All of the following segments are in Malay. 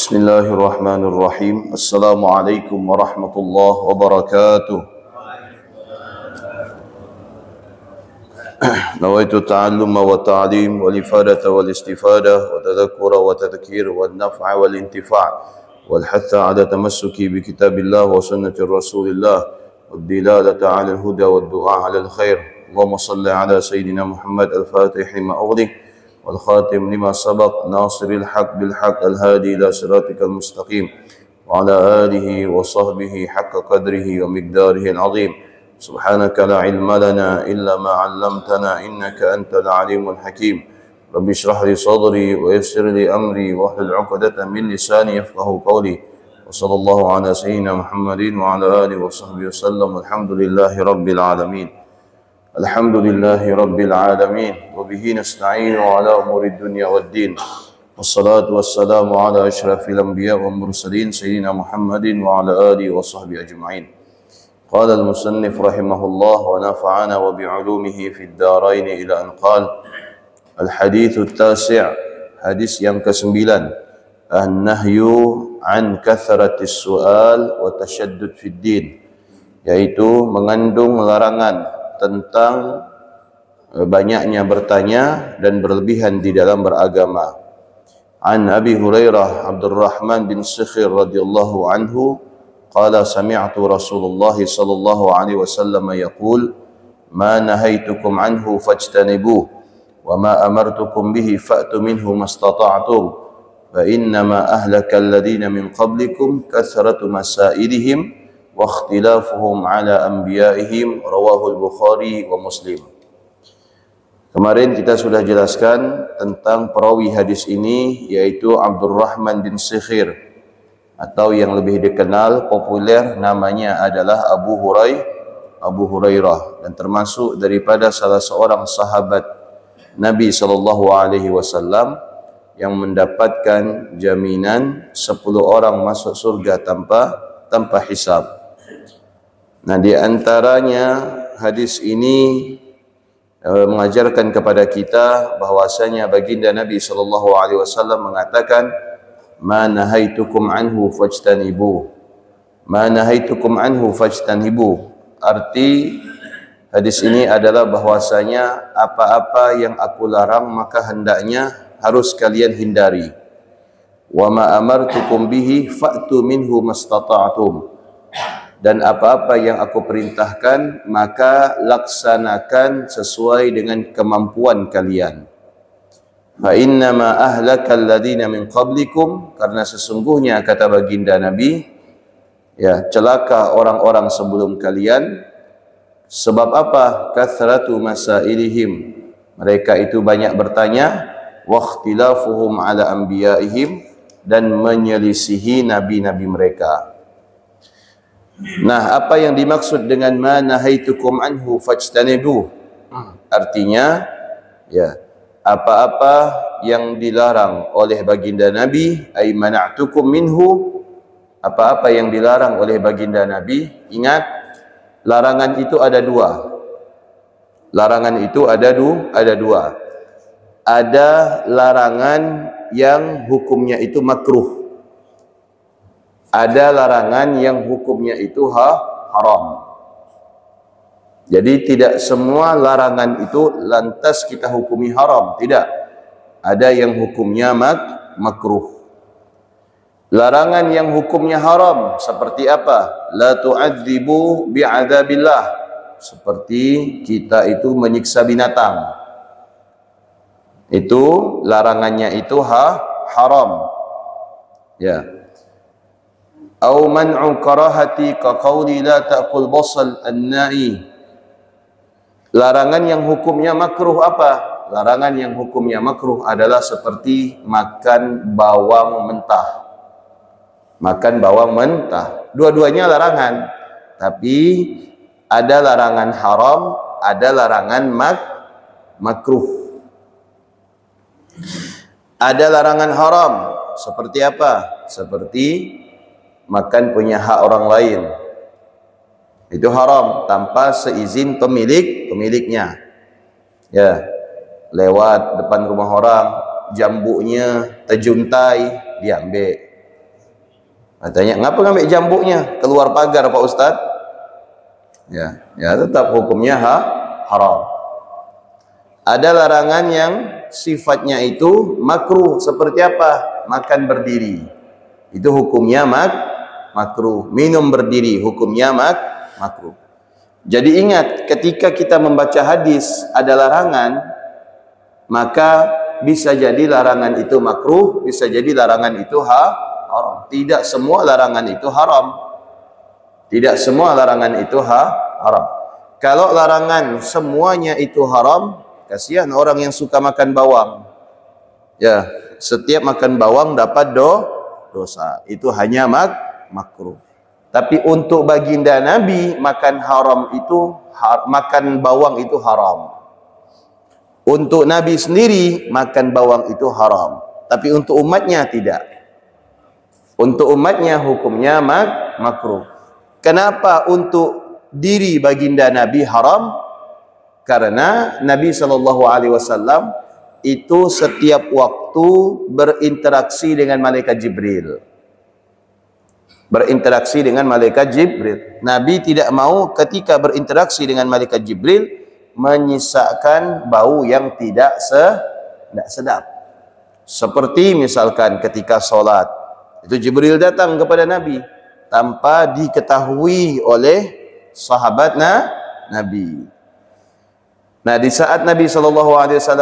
Bismillahirrahmanirrahim. Assalamualaikum warahmatullahi wabarakatuh. Nawaitu ta'alluma wa ta'lim wal ifadata wal istifadah wa tadhakkura wa tadhkir wal naf'a wal intifa' wal hatha 'ala tamassuki bi kitabillah wa sunnati rasulillah wad dilalata 'ala al huda wad du'a 'ala al khair. Allahumma salli 'ala sayyidina Muhammad al-Fatih lima ughliq والخاتم لما سبق ناصر الحق بالحق الهادي إلى صراطك المستقيم وعلى آله وصحبه حق قدره ومقداره العظيم سبحانك لا علم لنا إلا ما علمتنا إنك أنت العليم الحكيم رب اشرح لي صدري ويسر لي أمري واحلل عقدة من لساني يفقهوا قولي وصلى الله على سيدنا محمد وعلى آله وصحبه وسلم والحمد لله رب العالمين. Alhamdulillahi Rabbil Alamin wa bihi nasta'inu ala umuri dunya wad din wassalatu wassalamu ala ashrafil anbiya wal mursalin sayyidina Muhammadin wa ala alihi wa sahbihi ajma'in. Qala al-musannif rahimahullah wa nafa'ana wa bi'ulumihi fid darain ila an qala al-hadits at-tasi' hadis yang ke-9 an-nahyu an kathratis su'al wa tashaddud fid din, yaitu mengandung larangan tentang banyaknya bertanya dan berlebihan di dalam beragama. An Abi Hurairah Abdurrahman bin Sakhir radhiyallahu anhu qala sami'tu Rasulullah sallallahu alaihi wasallam yaqul ma nahaitukum anhu fajtanibuh wa ma amartukum bihi fa'tu minhu mastata'tum fa innama ahlaka alladhina min qablikum kathratu masailihim wa ikhtilafuhum ala anbiya'ihim rawahul Bukhari wa Muslim. Kemarin kita sudah jelaskan tentang perawi hadis ini, yaitu Abdurrahman bin Sakhir, atau yang lebih dikenal populer namanya adalah Abu Hurairah, dan termasuk daripada salah seorang sahabat Nabi sallallahu alaihi wasallam yang mendapatkan jaminan 10 orang masuk surga tanpa hisab. Nah, di antaranya hadis ini mengajarkan kepada kita bahwasanya baginda Nabi sallallahu alaihi wasallam mengatakan ma nahaitukum anhu fajtanibu. Ma nahaitukum anhu fajtanibu. Arti hadis ini adalah bahwasanya apa-apa yang aku larang maka hendaknya harus kalian hindari. Wa ma amartukum bihi fa'tu minhu mastata'tum. Dan apa-apa yang aku perintahkan maka laksanakan sesuai dengan kemampuan kalian. Fa innama ahlakal ladina min qablikum, karena sesungguhnya kata baginda Nabi, ya, celaka orang-orang sebelum kalian. Sebab apa? Kathratu masailihim, mereka itu banyak bertanya, wa ikhtilafuhum ala anbiya'ihim, dan menyelisihi nabi-nabi mereka. Nah, apa yang dimaksud dengan ma nahaitukum anhu fajtanibu? Artinya, ya, apa-apa yang dilarang oleh baginda Nabi, ay mana'tukum minhu, apa-apa yang dilarang oleh baginda Nabi. Ingat, larangan itu ada dua. Larangan itu ada dua. Ada larangan yang hukumnya itu makruh. Ada larangan yang hukumnya itu haram. Jadi tidak semua larangan itu lantas kita hukumi haram, tidak. Ada yang hukumnya makruh. Larangan yang hukumnya haram seperti apa? La tu'adzibu bi'adzabillah. Seperti kita itu menyiksa binatang. Itu larangannya itu haram. Ya. Au man'u karahati ka qauli la ta'kul basal an-na'i. Larangan yang hukumnya makruh apa? Larangan yang hukumnya makruh adalah seperti makan bawang mentah. Makan bawang mentah. Dua-duanya larangan. Tapi ada larangan haram, ada larangan makruh. Ada larangan haram seperti apa? Seperti makan punya hak orang lain. Itu haram tanpa seizin pemiliknya. Ya, lewat depan rumah orang, jambunya terjuntai, diambil. Tanya, ngapa ngambil jambuknya keluar pagar Pak Ustaz? Ya, tetap hukumnya haram. Ada larangan yang sifatnya itu makruh. Seperti apa? Makan berdiri. Itu hukumnya makruh. Minum berdiri hukumnya makruh. Jadi ingat, ketika kita membaca hadis ada larangan, maka bisa jadi larangan itu makruh, bisa jadi larangan itu haram. Tidak semua larangan itu haram. Tidak semua larangan itu haram. Kalau larangan semuanya itu haram, kasihan orang yang suka makan bawang. Ya, setiap makan bawang dapat dosa. Itu hanya makruh. Tapi untuk baginda Nabi makan makan bawang itu haram. Untuk Nabi sendiri makan bawang itu haram. Tapi untuk umatnya tidak. Untuk umatnya hukumnya makruh. Kenapa untuk diri baginda Nabi haram? Karena Nabi SAW itu setiap waktu berinteraksi dengan malaikat Jibril. Berinteraksi dengan malaikat Jibril. Nabi tidak mau ketika berinteraksi dengan malaikat Jibril menyisakan bau yang tidak sedap. Seperti misalkan ketika solat, itu Jibril datang kepada Nabi tanpa diketahui oleh sahabat Nabi. Nah, di saat Nabi SAW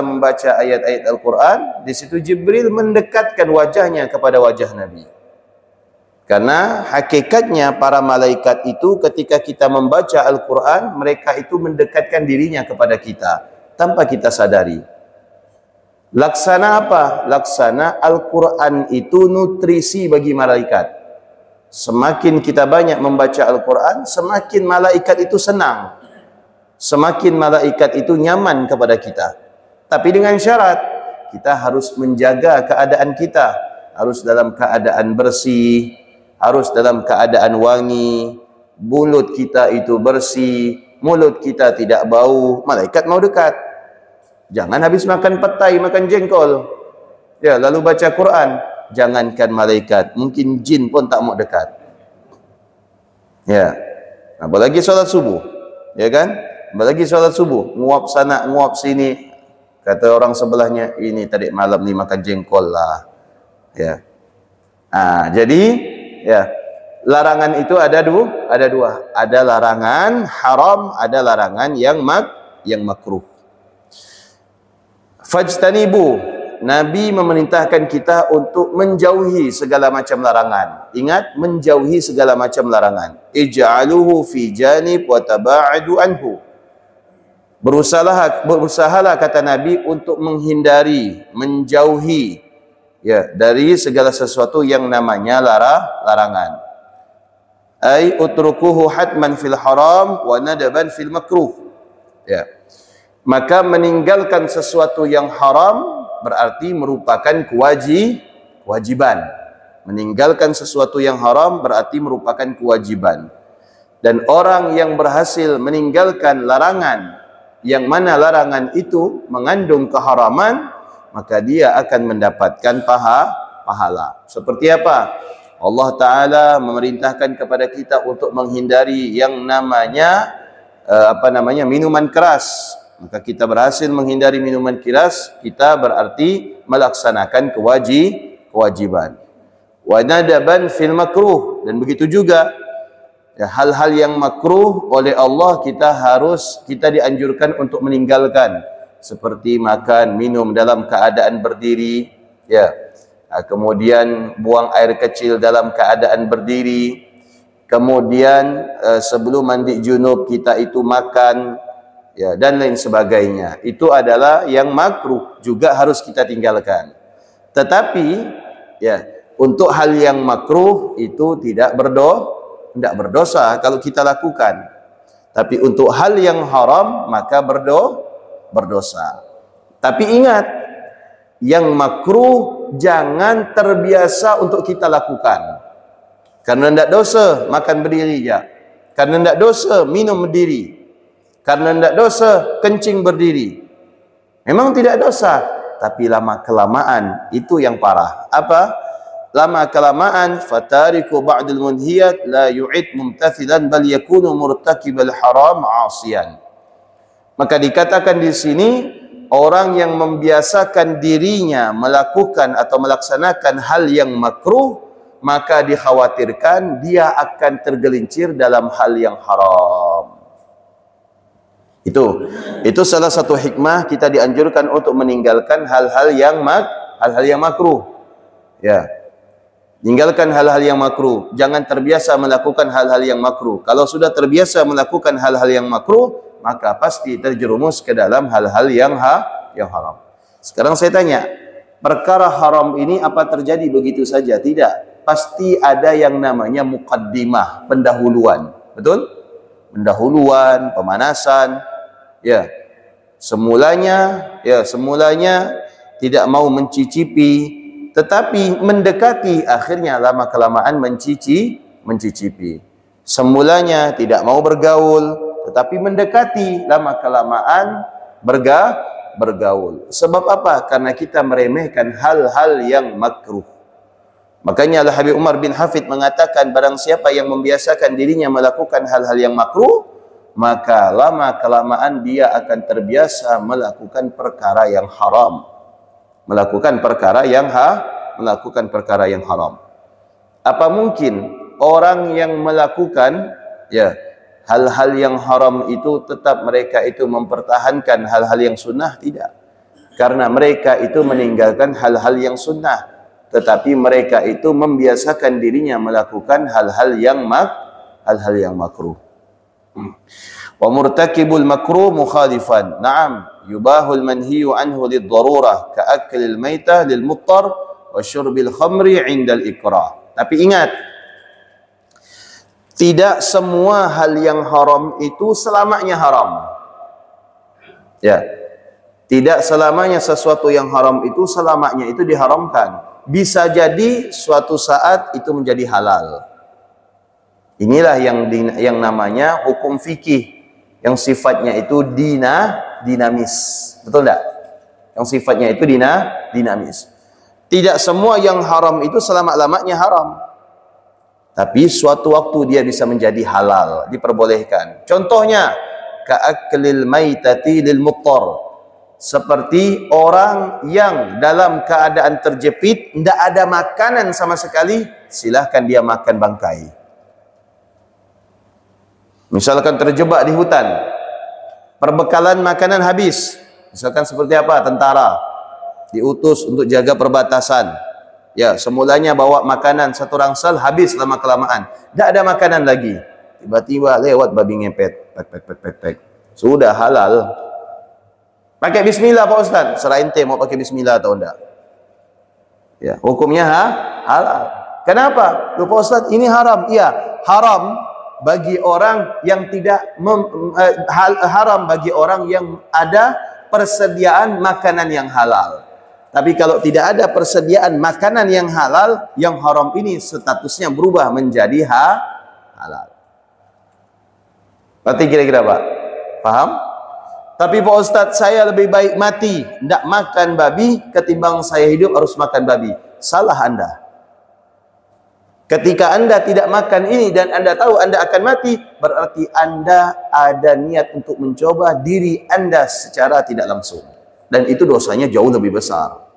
membaca ayat-ayat Al-Quran, di situ Jibril mendekatkan wajahnya kepada wajah Nabi. Karena hakikatnya para malaikat itu ketika kita membaca Al-Quran, mereka itu mendekatkan dirinya kepada kita tanpa kita sadari. Laksana apa? Laksana Al-Quran itu nutrisi bagi malaikat. Semakin kita banyak membaca Al-Quran, semakin malaikat itu senang. Semakin malaikat itu nyaman kepada kita. Tapi dengan syarat, kita harus menjaga keadaan kita. Harus dalam keadaan bersih, harus dalam keadaan wangi, mulut kita itu bersih, mulut kita tidak bau, malaikat mau dekat. Jangan habis makan petai, makan jengkol, ya lalu baca Quran. Jangankan malaikat, mungkin jin pun tak mau dekat. Ya, apalagi sholat subuh, ya kan? Apalagi sholat subuh, nguap sana, nguap sini. Kata orang sebelahnya, ini tadi malam ni makan jengkol lah. Ya. Jadi, ya, larangan itu ada dua. Ada larangan haram, ada larangan yang makruh. Fajtanibu. Nabi memerintahkan kita untuk menjauhi segala macam larangan. Ingat, menjauhi segala macam larangan. Ij'aluhu fi janib wa taba'adu anhu. Berusahalah kata Nabi untuk menghindari, menjauhi ya dari segala sesuatu yang namanya larangan. Ai utrukuhu hatman fil haram wa nadaban fil makruh. Ya. Maka meninggalkan sesuatu yang haram berarti merupakan kewajiban. Meninggalkan sesuatu yang haram berarti merupakan kewajiban. Dan orang yang berhasil meninggalkan larangan yang mana larangan itu mengandung keharaman, maka dia akan mendapatkan pahala. Seperti apa? Allah Ta'ala memerintahkan kepada kita untuk menghindari yang namanya minuman keras. Maka kita berhasil menghindari minuman keras, kita berarti melaksanakan kewajiban. Wa nadaban fil makruh, dan begitu juga ya, hal-hal yang makruh oleh Allah kita dianjurkan untuk meninggalkan, seperti makan, minum dalam keadaan berdiri, ya. Kemudian buang air kecil dalam keadaan berdiri. Kemudian sebelum mandi junub kita itu makan, ya, dan lain sebagainya. Itu adalah yang makruh, juga harus kita tinggalkan. Tetapi ya, untuk hal yang makruh itu tidak berdosa kalau kita lakukan. Tapi untuk hal yang haram maka berdosa. Tapi ingat, yang makruh jangan terbiasa untuk kita lakukan. Karena tidak dosa makan berdiri ya. Karena tidak dosa minum berdiri. Karena tidak dosa kencing berdiri. Memang tidak dosa, tapi lama kelamaan itu yang parah. Apa? lama kelamaan fatariku ba'dil munhiyat la yu'id mumtathilan bal yakunu murtakibal haram 'asiyan. Maka dikatakan di sini orang yang membiasakan dirinya melakukan atau melaksanakan hal yang makruh, maka dikhawatirkan dia akan tergelincir dalam hal yang haram. Itu salah satu hikmah kita dianjurkan untuk meninggalkan hal-hal yang makruh. Ya. Tinggalkan hal-hal yang makruh. Jangan terbiasa melakukan hal-hal yang makruh. Kalau sudah terbiasa melakukan hal-hal yang makruh, maka pasti terjerumus ke dalam hal-hal yang haram. Sekarang saya tanya, perkara haram ini apa terjadi begitu saja? Tidak. Pasti ada yang namanya muqaddimah, pendahuluan. Betul? Pendahuluan, pemanasan. Ya. Semulanya tidak mau mencicipi, tetapi mendekati, akhirnya lama kelamaan mencicipi. Semulanya tidak mau bergaul, tetapi mendekati, lama kelamaan bergaul. Sebab apa? Karena kita meremehkan hal-hal yang makruh. Makanya Al-Habib Umar bin Hafid mengatakan, barang siapa yang membiasakan dirinya melakukan hal-hal yang makruh, maka lama kelamaan dia akan terbiasa melakukan perkara yang haram. Melakukan perkara yang haram. Apa mungkin orang yang melakukan hal-hal yang haram itu tetap mereka itu mempertahankan hal-hal yang sunnah? Tidak. Karena mereka itu meninggalkan hal-hal yang sunnah, tetapi mereka itu membiasakan dirinya melakukan hal-hal yang makruh. Wa murtakibul makruh mukhalifan. Naam, yubahul manhiyu anhu lid-darurah ka aklil maitah lil muttar wa syurbil khamri 'indal ikrah. Tapi ingat, tidak semua hal yang haram itu selamanya haram. Ya. Tidak selamanya sesuatu yang haram itu selamanya itu diharamkan. Bisa jadi suatu saat itu menjadi halal. Inilah yang namanya hukum fikih, yang sifatnya itu dinamis. Betul tak? Yang sifatnya itu dinamis. Tidak semua yang haram itu selama-lamanya haram. Tapi suatu waktu dia bisa menjadi halal, diperbolehkan. Contohnya, ka'aklil maitati lil muttar. Seperti orang yang dalam keadaan terjepit, tidak ada makanan sama sekali, silahkan dia makan bangkai. Misalkan terjebak di hutan, perbekalan makanan habis. Misalkan seperti apa? Tentara diutus untuk jaga perbatasan. Ya, semulanya bawa makanan satu rangsel, habis lama kelamaan. Tidak ada makanan lagi. Tiba-tiba lewat babi ngepet. Pek. Sudah halal. Pakai bismillah Pak Ustaz. Serah ente mau pakai bismillah atau tidak. Ya, hukumnya halal. Kenapa? Pak Ustaz, ini haram. Iya, haram bagi orang yang haram bagi orang yang ada persediaan makanan yang halal. Tapi kalau tidak ada persediaan makanan yang halal, yang haram ini statusnya berubah menjadi halal. Berarti kira-kira Pak, paham? Tapi Pak Ustadz, saya lebih baik mati, tidak makan babi, ketimbang saya hidup harus makan babi. Salah Anda. Ketika Anda tidak makan ini dan Anda tahu Anda akan mati, berarti Anda ada niat untuk mencoba diri Anda secara tidak langsung. Dan itu dosanya jauh lebih besar.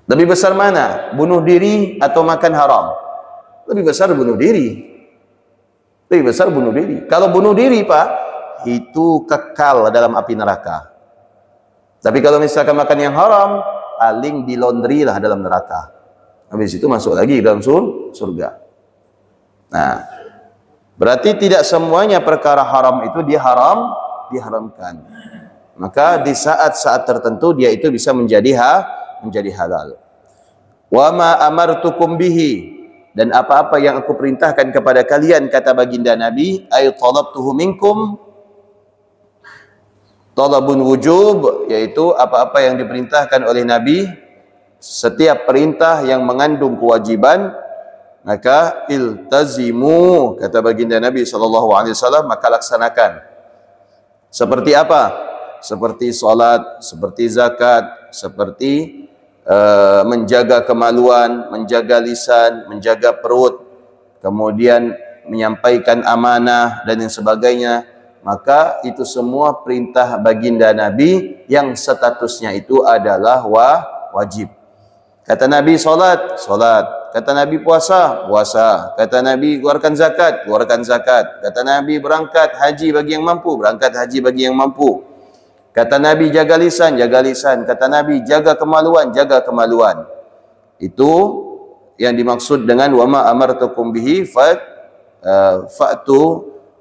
Lebih besar mana? Bunuh diri atau makan haram? Lebih besar bunuh diri. Lebih besar bunuh diri. Kalau bunuh diri Pak, itu kekal dalam api neraka. Tapi kalau misalkan makan yang haram, paling di laundry lah dalam neraka. Habis itu masuk lagi dalam surga. Nah, berarti tidak semuanya perkara haram itu diharamkan. Maka di saat-saat tertentu dia itu bisa menjadi halal. Wa ma amartukum bihi, dan apa-apa yang aku perintahkan kepada kalian, kata baginda Nabi, ay talabtuhu minkum, talabun wujub, yaitu apa-apa yang diperintahkan oleh Nabi, setiap perintah yang mengandung kewajiban, maka iltazimu, kata baginda Nabi SAW, maka laksanakan. Seperti apa? Seperti salat, seperti zakat, seperti menjaga kemaluan, menjaga lisan, menjaga perut, kemudian menyampaikan amanah dan yang sebagainya, maka itu semua perintah baginda Nabi yang statusnya itu adalah wajib. Kata Nabi solat, solat. Kata Nabi puasa, puasa. Kata Nabi keluarkan zakat, keluarkan zakat. Kata Nabi berangkat haji bagi yang mampu, berangkat haji bagi yang mampu. Kata Nabi jaga lisan, jaga lisan. Kata Nabi jaga kemaluan, jaga kemaluan. Itu yang dimaksud dengan wa ma amartukum bihi fa'tu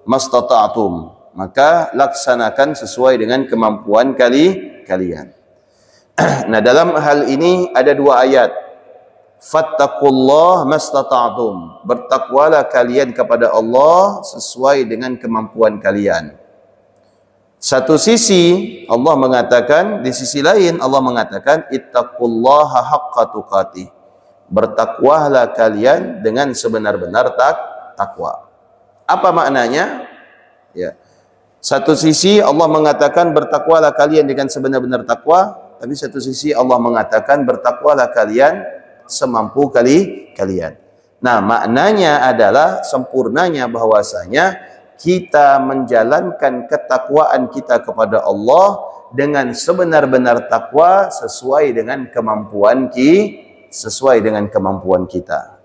mastata'tum. Maka laksanakan sesuai dengan kemampuan kalian. Nah, dalam hal ini ada dua ayat. Fattaqullah mastata'tum. Bertakwalah kalian kepada Allah sesuai dengan kemampuan kalian. Satu sisi Allah mengatakan, di sisi lain Allah mengatakan ittaqullaha haqqa tuqatih. Bertakwalah kalian dengan sebenar-benar takwa. Apa maknanya? Ya. Satu sisi Allah mengatakan bertakwalah kalian dengan sebenar-benar takwa, tapi satu sisi Allah mengatakan bertakwalah kalian semampu kalian. Nah, maknanya adalah sempurnanya bahwasanya kita menjalankan ketakwaan kita kepada Allah dengan sebenar-benar takwa sesuai dengan kemampuan kita.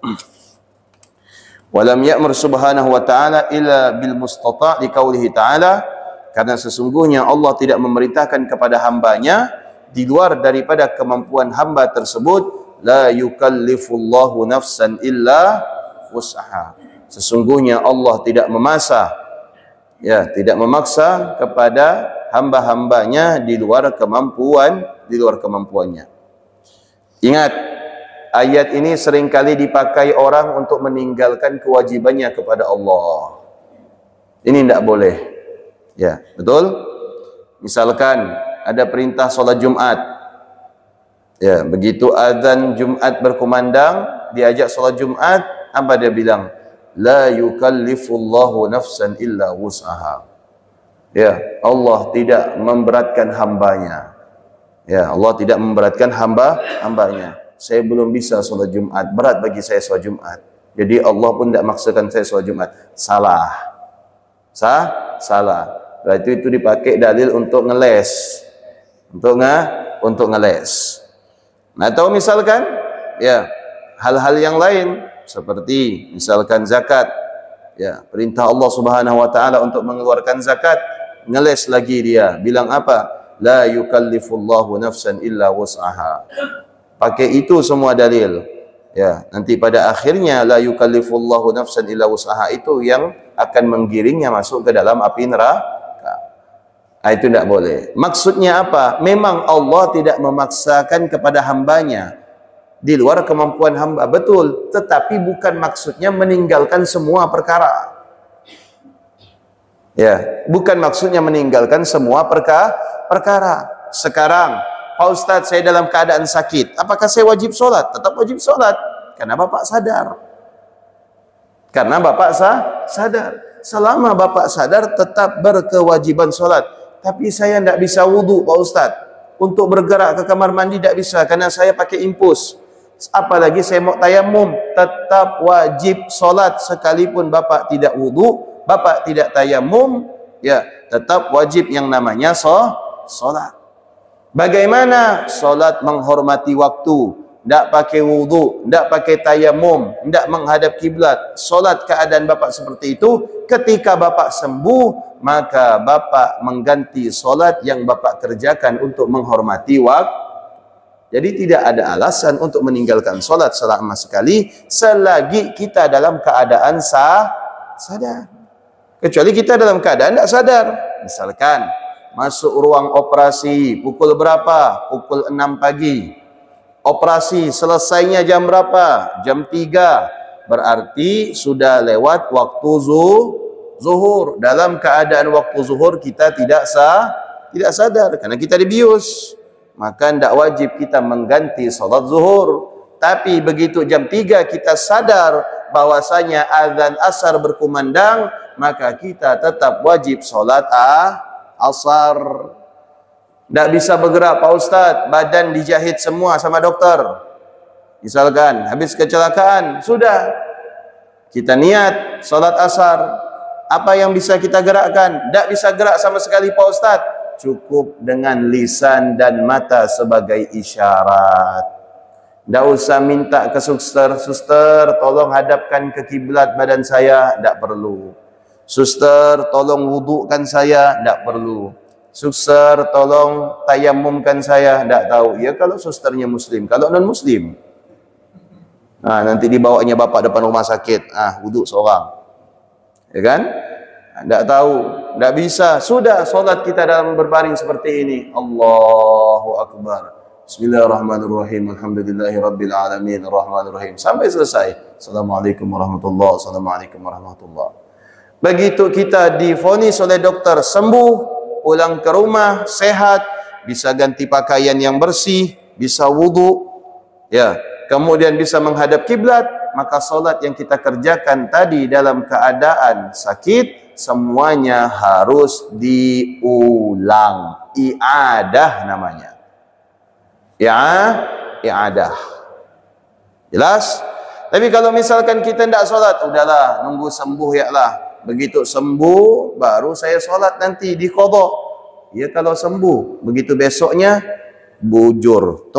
Walam ya'mur subhanahu wa ta'ala illa bil mustata' li qaulihi ta'ala, karena sesungguhnya Allah tidak memerintahkan kepada hambanya di luar daripada kemampuan hamba tersebut, la yukallifullahu nafsan illa wus'aha. Sesungguhnya Allah tidak memaksa kepada hamba-hambanya di luar kemampuannya. Ingat, ayat ini seringkali dipakai orang untuk meninggalkan kewajibannya kepada Allah. Ini tidak boleh. Ya, betul? Misalkan ada perintah solat Jumat. Ya, begitu azan Jumat berkumandang, diajak solat Jumat, apa dia bilang? La yukallifullahu nafsan illa wus'aha. Ya, Allah tidak memberatkan hambanya. Ya, Allah tidak memberatkan hambanya. Saya belum bisa solat Jumat, berat bagi saya solat Jumat. Jadi Allah pun tidak maksakan saya solat Jumat. Salah. Salah. Berarti itu dipakai dalil untuk ngeles. Untuk ngeles. Nah, atau misalkan ya, hal-hal yang lain seperti misalkan zakat, ya, perintah Allah Subhanahu wa taala untuk mengeluarkan zakat, ngeles lagi dia, bilang apa? La yukallifullahu nafsan illa wus'aha. Pakai itu semua dalil. Ya, nanti pada akhirnya la yukallifullahu nafsan illa wus'aha itu yang akan menggiringnya masuk ke dalam api neraka. Nah, itu tidak boleh. Maksudnya apa? Memang Allah tidak memaksakan kepada hambanya di luar kemampuan hamba, betul, tetapi bukan maksudnya meninggalkan semua perkara. Ya, bukan maksudnya meninggalkan semua perkara. Sekarang, Pak Ustadz, saya dalam keadaan sakit, apakah saya wajib sholat? Tetap wajib sholat, karena Bapak sadar. Sadar. Selama Bapak sadar, tetap berkewajiban sholat. Tapi saya tidak bisa wudhu, Pak Ustadz. Untuk bergerak ke kamar mandi tidak bisa, karena saya pakai impus. Apalagi saya mau tayamum, tetap wajib solat sekalipun Bapak tidak wudu, Bapak tidak tayamum, ya, tetap wajib yang namanya solat. Bagaimana solat menghormati waktu, tidak pakai wudu, tidak pakai tayamum, tidak menghadap kiblat, solat keadaan Bapak seperti itu, ketika Bapak sembuh, maka Bapak mengganti solat yang Bapak kerjakan untuk menghormati waktu. Jadi tidak ada alasan untuk meninggalkan solat selama sekali selagi kita dalam keadaan sadar. Kecuali kita dalam keadaan tidak sadar. Misalkan masuk ruang operasi pukul berapa? Pukul 6 pagi. Operasi selesainya jam berapa? Jam 3. Berarti sudah lewat waktu zuhur. Dalam keadaan waktu zuhur kita tidak sadar karena kita dibius. Maka tidak wajib kita mengganti salat zuhur. Tapi begitu jam 3 kita sadar bahwasanya azan asar berkumandang, maka kita tetap wajib salat asar. Tak bisa bergerak Pak Ustaz, badan dijahit semua sama dokter. Misalkan habis kecelakaan, sudah kita niat solat asar, apa yang bisa kita gerakkan? Tak bisa gerak sama sekali Pak Ustaz. Cukup dengan lisan dan mata sebagai isyarat. Tak usah minta ke suster, suster tolong hadapkan ke kiblat badan saya, tak perlu. Suster tolong wudukkan saya, tak perlu. Suster tolong tayamumkan saya, tak tahu. Ya kalau susternya muslim, kalau non muslim, nanti dibawanya bapak depan rumah sakit, wuduk seorang, ya kan? Tak tahu, tak bisa. Sudah solat kita dalam berbaring seperti ini. Allahu Akbar. Bismillahirrahmanirrahim. Alhamdulillahirabbil alamin arrahmanirrahim sampai selesai. Assalamualaikum warahmatullahi wabarakatuh. Assalamualaikum warahmatullahi wabarakatuh. Begitu kita divonis oleh dokter sembuh, pulang ke rumah sehat, bisa ganti pakaian yang bersih, bisa wudu, ya, kemudian bisa menghadap kiblat, maka solat yang kita kerjakan tadi dalam keadaan sakit semuanya harus diulang. I'adah namanya. I'adah. Jelas? Tapi kalau misalkan kita tidak solat, udahlah, nunggu sembuh ya lah. Begitu sembuh, baru saya solat nanti di qadha. Ya kalau sembuh, begitu besoknya bujur.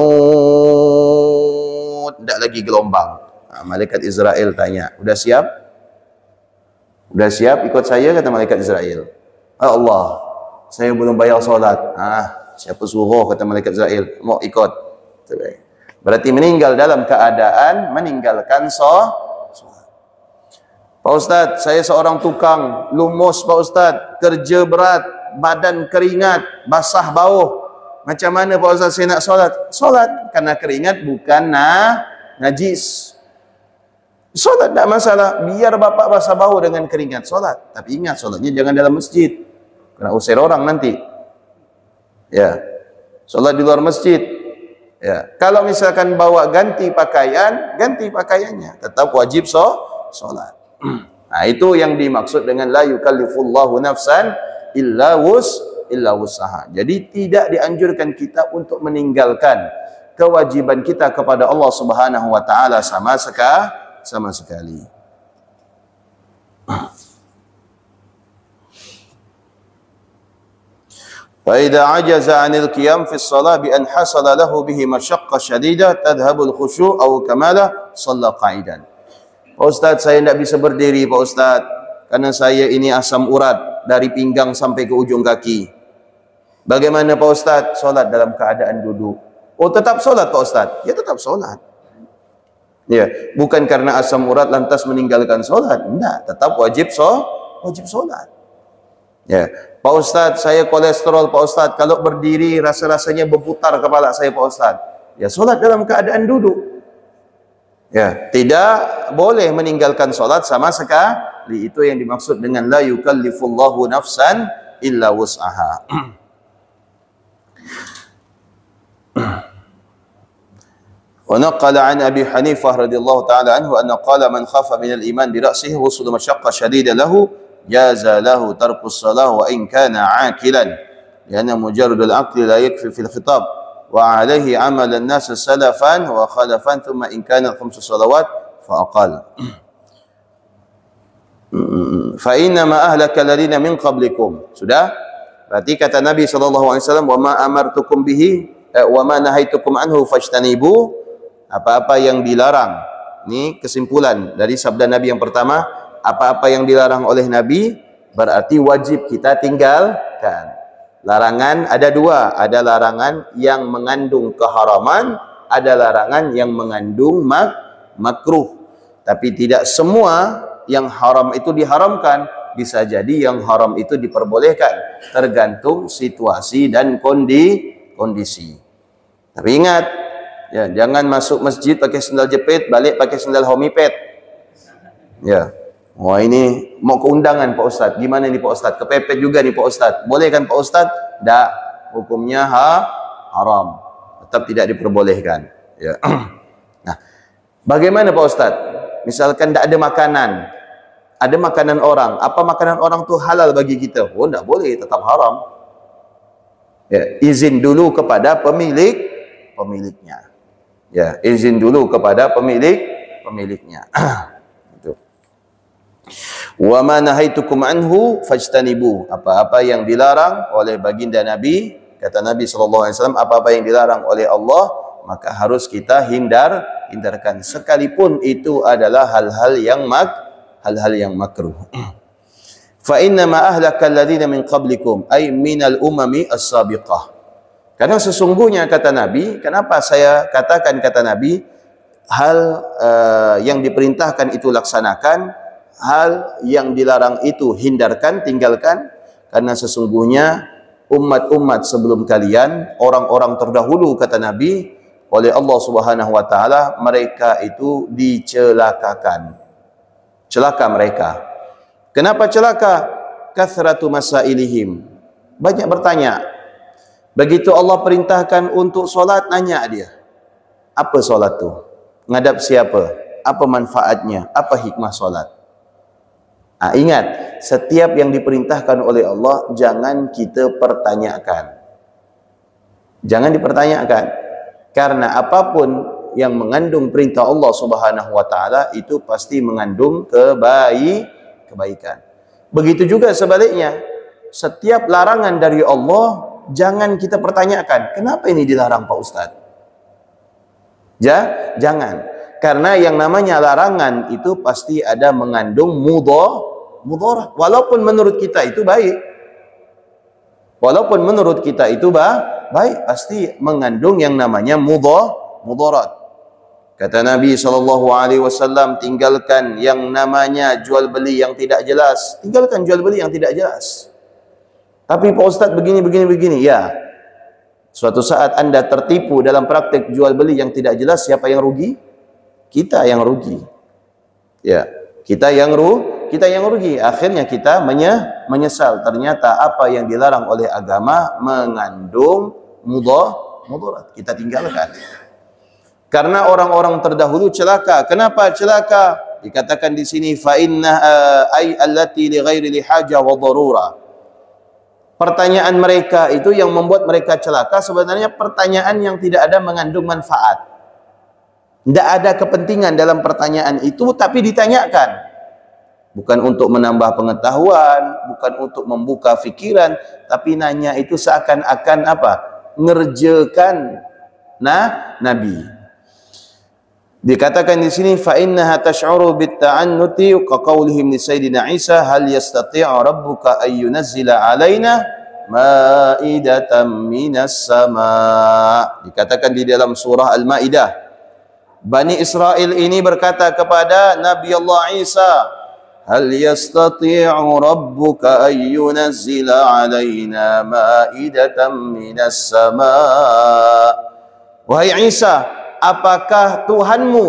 Tidak lagi gelombang. Malaikat Israel tanya, udah siap? Udah siap ikut saya, kata malaikat Israel. Allah, saya belum bayar solat. Siapa suruh, kata malaikat Israel, mau ikut. Berarti meninggal dalam keadaan meninggalkan solat. Pak Ustaz, saya seorang tukang lumus Pak Ustaz, kerja berat, badan keringat, basah bauh. Macam mana Pak Ustaz saya nak solat? Solat, karena keringat bukan najis. Solat tak masalah, biar bapak basah bau dengan keringat, solat. Tapi ingat, solatnya jangan dalam masjid, kena usir orang nanti. Ya, solat di luar masjid. Ya, kalau misalkan bawa ganti pakaian, ganti pakaiannya, tetap wajib solat. Itu yang dimaksud dengan la yukallifullahu nafsan illa wus'aha. Jadi tidak dianjurkan kita untuk meninggalkan kewajiban kita kepada Allah Subhanahu wa taala sama sekali. فإذا عجز عن القيام في الصلاة بأن حصل له به مشقة شديدة تذهب الخشوع أو كماله صلى قاعدا. Pak Ustaz, saya tidak bisa berdiri Pak Ustaz, karena saya ini asam urat dari pinggang sampai ke ujung kaki. Bagaimana Pak Ustaz? Solat dalam keadaan duduk. Oh, tetap solat Pak Ustaz? Ya tetap solat. Ya, bukan karena asam urat lantas meninggalkan solat. Tidak, tetap wajib solat. Ya, Pak Ustaz, saya kolesterol Pak Ustaz, kalau berdiri rasa-rasanya berputar kepala saya Pak Ustaz. Ya, solat dalam keadaan duduk. Ya, tidak boleh meninggalkan solat sama sekali. Itu yang dimaksud dengan la yukallifullahu nafsan illa wus'aha. ونقل عن أبي حنيفة رضي الله تعالى عنه أنه قال من خاف من الإيمان برأسه وصل مشقة شديدة له جاز له ترك الصلاة وإن كان عاكلا لأن مجرد العقل لا يكفي في الخطاب وعليه عمل الناس سلفا وخلفا ثم إن كانت 5 صلوات فأقل فإنما أهلك الذين من قبلكم. Sudah? Berarti kata Nabi SAW, وَمَا أَمَرْتُكُمْ بِهِ وَمَا نَهَيْتُكُمْ عَنْهُ فَاجْتَنِبُوا. Apa-apa yang dilarang. Ini kesimpulan dari sabda Nabi yang pertama. Apa-apa yang dilarang oleh Nabi berarti wajib kita tinggalkan. Larangan ada 2. Ada larangan yang mengandung keharaman, ada larangan yang mengandung makruh. Tapi tidak semua yang haram itu diharamkan. Bisa jadi yang haram itu diperbolehkan, tergantung situasi dan kondisi. Tapi ingat, ya, jangan masuk masjid pakai sendal jepit, balik pakai sendal homipet. Ya. Wah, ini mau keundangan Pak Ustaz. Gimana nih Pak Ustaz? Kepepet juga nih Pak Ustaz. Boleh kan Pak Ustaz? Tak. Hukumnya haram. Tetap tidak diperbolehkan. Ya. Nah, bagaimana Pak Ustaz? Misalkan tidak ada makanan. Ada makanan orang. Apa makanan orang tu halal bagi kita? Oh, tidak boleh. Tetap haram. Ya, izin dulu kepada pemiliknya. Ya, izin dulu kepada pemiliknya. Itu. Wa ma nahaitukum anhu fajtanibu. Apa-apa yang dilarang oleh baginda Nabi, kata Nabi sallallahu alaihi wasallam, apa-apa yang dilarang oleh Allah, maka harus kita hindarkan, sekalipun itu adalah hal-hal yang makruh. Fa inna ma ahlaka alladhina min qablikum ay minal umami as-sabiqah. Karena sesungguhnya kata Nabi, kenapa saya katakan kata Nabi, hal yang diperintahkan itu laksanakan, hal yang dilarang itu hindarkan, tinggalkan, karena sesungguhnya umat-umat sebelum kalian, orang-orang terdahulu kata Nabi, oleh Allah Subhanahu wa taala mereka itu dicelakakan. Celaka mereka. Kenapa celaka? Kathratu masailihim. Banyak bertanya. Begitu Allah perintahkan untuk solat, nanya dia. Apa solat tu? Ngadap siapa? Apa manfaatnya? Apa hikmah solat? Ingat, setiap yang diperintahkan oleh Allah jangan kita pertanyakan. Jangan dipertanyakan. Karena apapun yang mengandung perintah Allah Subhanahu wa taala itu pasti mengandung kebaikan. Begitu juga sebaliknya, setiap larangan dari Allah jangan kita pertanyakan, kenapa ini dilarang Pak Ustaz? Jangan. Karena yang namanya larangan itu pasti ada mengandung mudharah. Walaupun menurut kita itu baik. Walaupun menurut kita itu baik, pasti mengandung yang namanya mudharat. Kata Nabi SAW, tinggalkan yang namanya jual beli yang tidak jelas. Tinggalkan jual beli yang tidak jelas. Tapi Pak Ustaz begini. Ya, suatu saat Anda tertipu dalam praktik jual beli yang tidak jelas, siapa yang rugi? Kita yang rugi. Ya, kita yang rugi. Akhirnya kita menyesal. Ternyata apa yang dilarang oleh agama mengandung mudharat. Kita tinggalkan. Karena orang-orang terdahulu celaka. Kenapa celaka? Dikatakan di sini fa inna ay allati li ghairi li haja wa darura. Pertanyaan mereka itu yang membuat mereka celaka sebenarnya pertanyaan yang tidak ada mengandung manfaat. Tidak ada kepentingan dalam pertanyaan itu, tapi ditanyakan. Bukan untuk menambah pengetahuan, bukan untuk membuka fikiran, tapi nanya itu seakan-akan apa? Ngerjakan Nabi. Dikatakan di sini fa innaha tash'uru bit ta'annuti ka qaulihim li sayyidina Isa hal yastati'u rabbuka ay yunazzila 'alaina ma'idatan minas sama'. Dikatakan di dalam surah Al-Maidah, Bani Israel ini berkata kepada Nabi Allah Isa, hal yastati'u rabbuka ay yunazzila 'alaina ma'idatan minas sama'. Wahai Isa, apakah Tuhanmu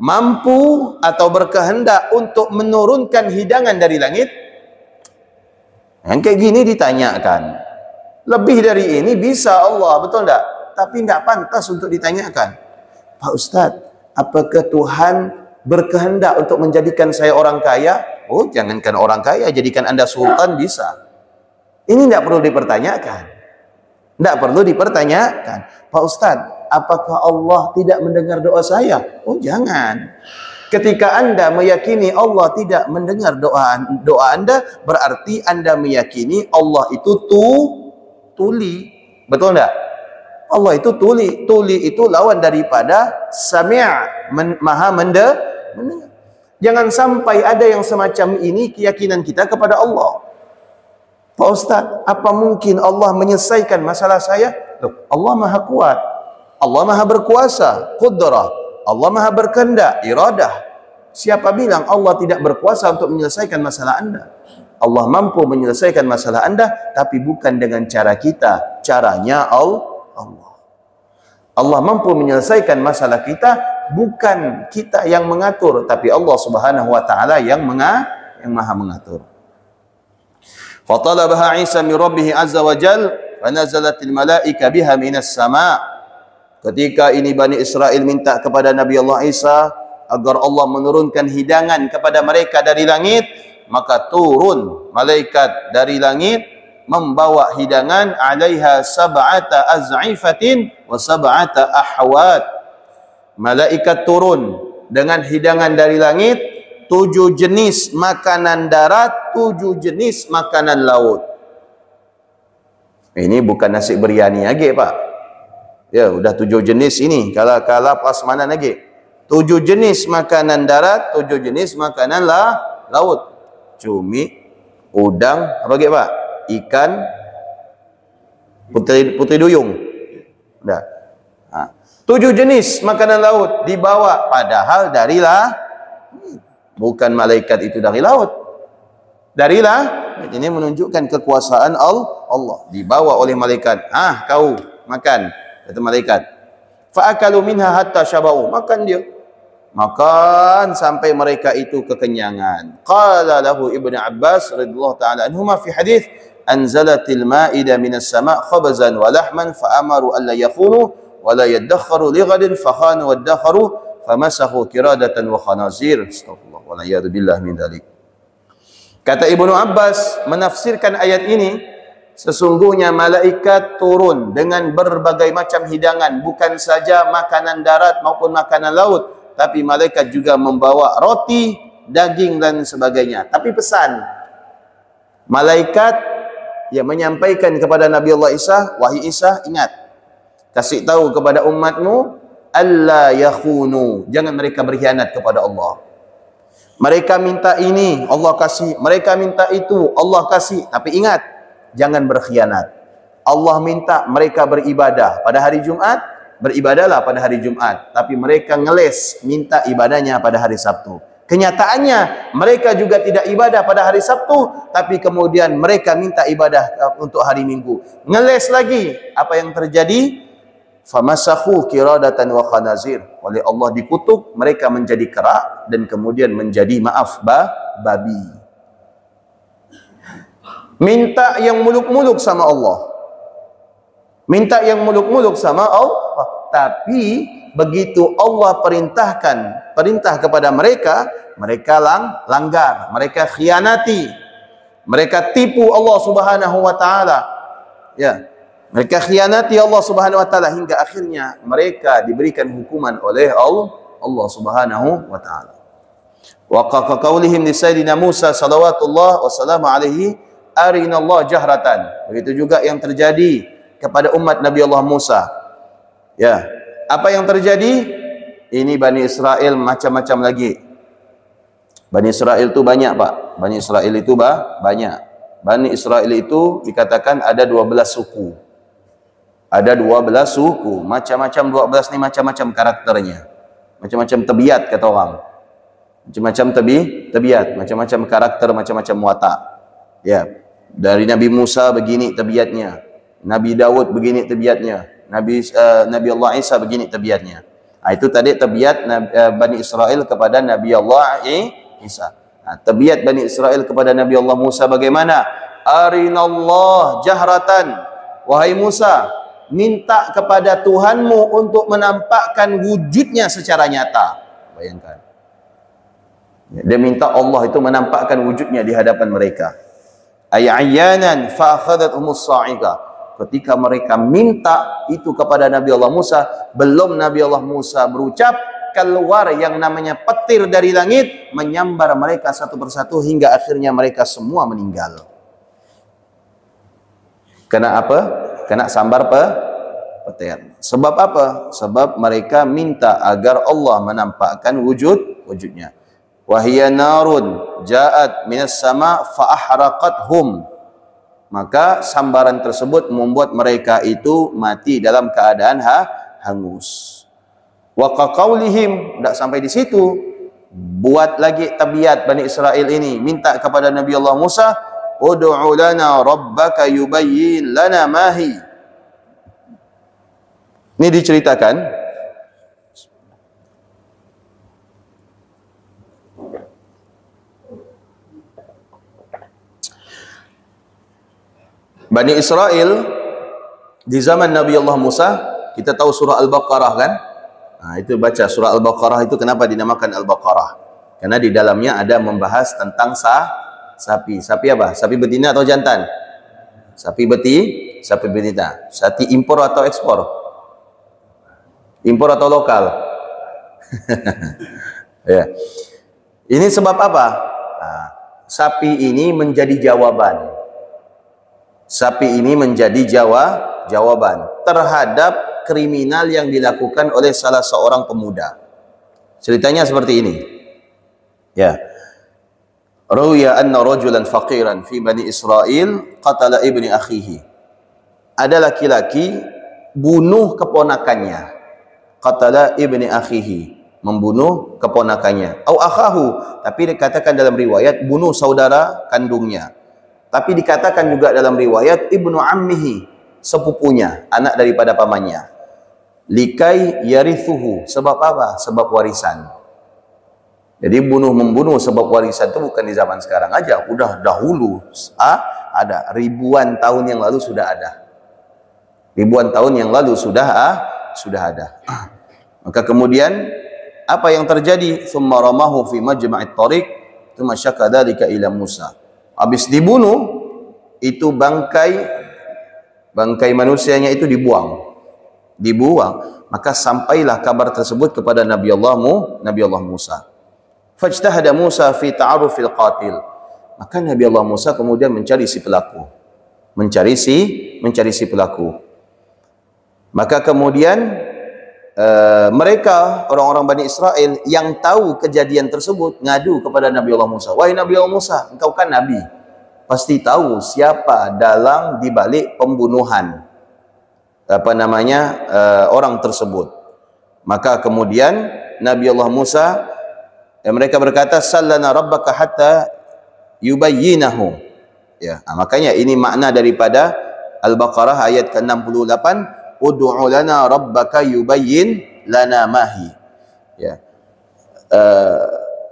mampu atau berkehendak untuk menurunkan hidangan dari langit? Yang kayak gini ditanyakan. Lebih dari ini bisa Allah, betul tak? Tapi tidak pantas untuk ditanyakan. Pak Ustaz, apakah Tuhan berkehendak untuk menjadikan saya orang kaya? Oh, jangankan orang kaya, jadikan Anda sultan bisa. Ini tidak perlu dipertanyakan. Tidak perlu dipertanyakan. Pak Ustaz, apakah Allah tidak mendengar doa saya? Oh, jangan. Ketika Anda meyakini Allah tidak mendengar doa Anda, berarti Anda meyakini Allah itu tuli. Betul enggak? Allah itu tuli. Tuli itu lawan daripada sami', maha mendengar. Jangan sampai ada yang semacam ini keyakinan kita kepada Allah. Pak Ustaz, apa mungkin Allah menyelesaikan masalah saya? Loh, Allah maha kuat. Allah maha berkuasa, qudrah. Allah maha berkehendak, iradah. Siapa bilang Allah tidak berkuasa untuk menyelesaikan masalah Anda? Allah mampu menyelesaikan masalah Anda, tapi bukan dengan cara kita. Caranya Allah. Allah mampu menyelesaikan masalah kita, bukan kita yang mengatur, tapi Allah Subhanahu wa taala yang maha mengatur. Fatalabaha Isa min Rabbih azza wa jal, fa nazalatil malaika biha minas sama'. Ketika ini Bani Israel minta kepada Nabi Allah Isa agar Allah menurunkan hidangan kepada mereka dari langit, maka turun malaikat dari langit membawa hidangan, alaiha sab'ata az'ifatin wa sab'ata ahwat. Malaikat turun dengan hidangan dari langit, 7 jenis makanan darat, 7 jenis makanan laut. Ini bukan nasi biryani lagi, Pak. Ya, udah 7 jenis ini. Kalau prasmanan lagi. 7 jenis makanan darat, 7 jenis makanan laut. Cumi, udang, apa lagi, Pak? Ikan, putri duyung. Udah. 7 jenis makanan laut dibawa, padahal darilah, bukan malaikat itu dari laut. Darilah, ini menunjukkan kekuasaan Allah. Dibawa oleh malaikat. Kau makan, kata malaikat. Fa'akalu minha hatta syaba'u. Makan dia. Makan sampai mereka itu kekenyangan. Qala lahu Ibnu Abbas radhiyallahu ta'ala anhuma fi hadis, anzalatil ma'idah minas sama' khabzan wa lahman fa amaru alla yakhunu wa la yadakharu li ghadin fa khanu wa dakharu famasakhu kiradatan wa khanazir. Astagfirullah wa la yadu billah min dzalik. Kata Ibnu Abbas menafsirkan ayat ini, sesungguhnya malaikat turun dengan berbagai macam hidangan, bukan saja makanan darat maupun makanan laut, tapi malaikat juga membawa roti, daging dan sebagainya. Tapi pesan malaikat yang menyampaikan kepada Nabi Allah Isa, wahai Isa, ingat, kasih tahu kepada umatmu, alla yakhunu, jangan mereka berkhianat kepada Allah. Mereka minta ini, Allah kasih. Mereka minta itu, Allah kasih. Tapi ingat, jangan berkhianat. Allah minta mereka beribadah pada hari Jumat, beribadahlah pada hari Jumat. Tapi mereka ngeles, minta ibadahnya pada hari Sabtu. Kenyataannya, mereka juga tidak ibadah pada hari Sabtu, tapi kemudian mereka minta ibadah untuk hari Minggu. Ngeles lagi. Apa yang terjadi? Famasakhu kiradatan wa khanazir. Oleh Allah dikutuk, mereka menjadi kera dan kemudian menjadi, babi. Minta yang muluk-muluk sama Allah. Minta yang muluk-muluk sama Allah. Tapi begitu Allah perintah kepada mereka, mereka langgar, mereka khianati. Mereka tipu Allah Subhanahu wa taala. Ya. Mereka khianati Allah Subhanahu wa taala hingga akhirnya mereka diberikan hukuman oleh Allah Subhanahu wa taala. Wa qaulihim li sayyidina Musa salawatullah wa salamu alaihi, arinallah jahratan. Begitu juga yang terjadi kepada umat Nabi Allah Musa. Ya, apa yang terjadi? Ini Bani Israel macam-macam lagi. Bani Israel itu banyak, Pak. Bani Israel itu banyak. Bani Israel itu dikatakan ada 12 suku. Ada 12 suku, macam-macam 12 ni macam-macam karakternya. Macam-macam tabiat kata orang. Macam-macam tabiat, macam-macam karakter, macam-macam watak. Ya, dari Nabi Musa begini tabiatnya. Nabi Daud begini tabiatnya. Nabi Allah Isa begini tabiatnya. Itu tadi tabiat Bani Israel kepada Nabi Allah Isa. Tabiat Bani Israel kepada Nabi Allah Musa bagaimana? Arinallah jahratan. Wahai Musa, minta kepada Tuhanmu untuk menampakkan wujudnya secara nyata. Bayangkan. Dia minta Allah itu menampakkan wujudnya di hadapan mereka. Ayyanan fa akhadathum as-sa'iqah. Ketika mereka minta itu kepada Nabi Allah Musa, belum Nabi Allah Musa berucap, keluar yang namanya petir dari langit menyambar mereka satu persatu hingga akhirnya mereka semua meninggal. Kena apa? Kena sambar petir. Sebab apa? Sebab mereka minta agar Allah menampakkan wujudnya. Wahia narun ja'at minas sama fa ahraqathum. Maka sambaran tersebut membuat mereka itu mati dalam keadaan hangus. Wa qaqaulihim, tidak sampai di situ, buat lagi tabiat Bani Israel ini, minta kepada Nabi Allah Musa, ud'u lana rabbaka yubayyin lana mahi. Ini diceritakan Bani Israel di zaman Nabi Allah Musa, kita tahu surah Al-Baqarah kan? Itu baca surah Al-Baqarah itu kenapa dinamakan Al-Baqarah? Karena di dalamnya ada membahas tentang sapi. Sapi apa? Sapi betina atau jantan? Sapi betina. Sapi impor atau ekspor? Impor atau lokal? Ya. Ini sebab apa? Nah, sapi ini menjadi jawaban. Sapi ini menjadi jawaban terhadap kriminal yang dilakukan oleh salah seorang pemuda. Ceritanya seperti ini. Ya. Ruya anna rajulan faqiran fi Bani Israel qatala ibni akhihi. Ada laki-laki bunuh keponakannya. Qatala ibni akhihi, membunuh keponakannya. Au akhahu, tapi dikatakan dalam riwayat bunuh saudara kandungnya. Tapi dikatakan juga dalam riwayat ibnu ammihi, sepupunya, anak daripada pamannya. Likai yarithuhu, sebab apa? Sebab warisan. Jadi membunuh sebab warisan itu bukan di zaman sekarang aja, udah dahulu ada, ribuan tahun yang lalu sudah ada. Ribuan tahun yang lalu sudah ada. Maka kemudian apa yang terjadi? Tsumma ramahu fi majma'it tariq, tsumma syaka dzalika ila Musa. Habis dibunuh, itu bangkai manusianya itu dibuang. Maka sampailah kabar tersebut kepada Nabi Allah Musa. Fajtahada Musa fi ta'arufil qatil. Maka Nabi Allah Musa kemudian mencari si pelaku. Mencari si pelaku. Maka kemudian mereka orang-orang Bani Israel yang tahu kejadian tersebut ngadu kepada Nabi Allah Musa. Wahai Nabi Allah Musa, engkau kan Nabi, pasti tahu siapa dalang dibalik pembunuhan orang tersebut. Maka kemudian Nabi Allah Musa, mereka berkata, sallana rabbaka hatta yubayyinahu. Ya, makanya ini makna daripada Al-Baqarah ayat ke-68. Ud'u lana rabbaka yubayyin lana mahi. Ya.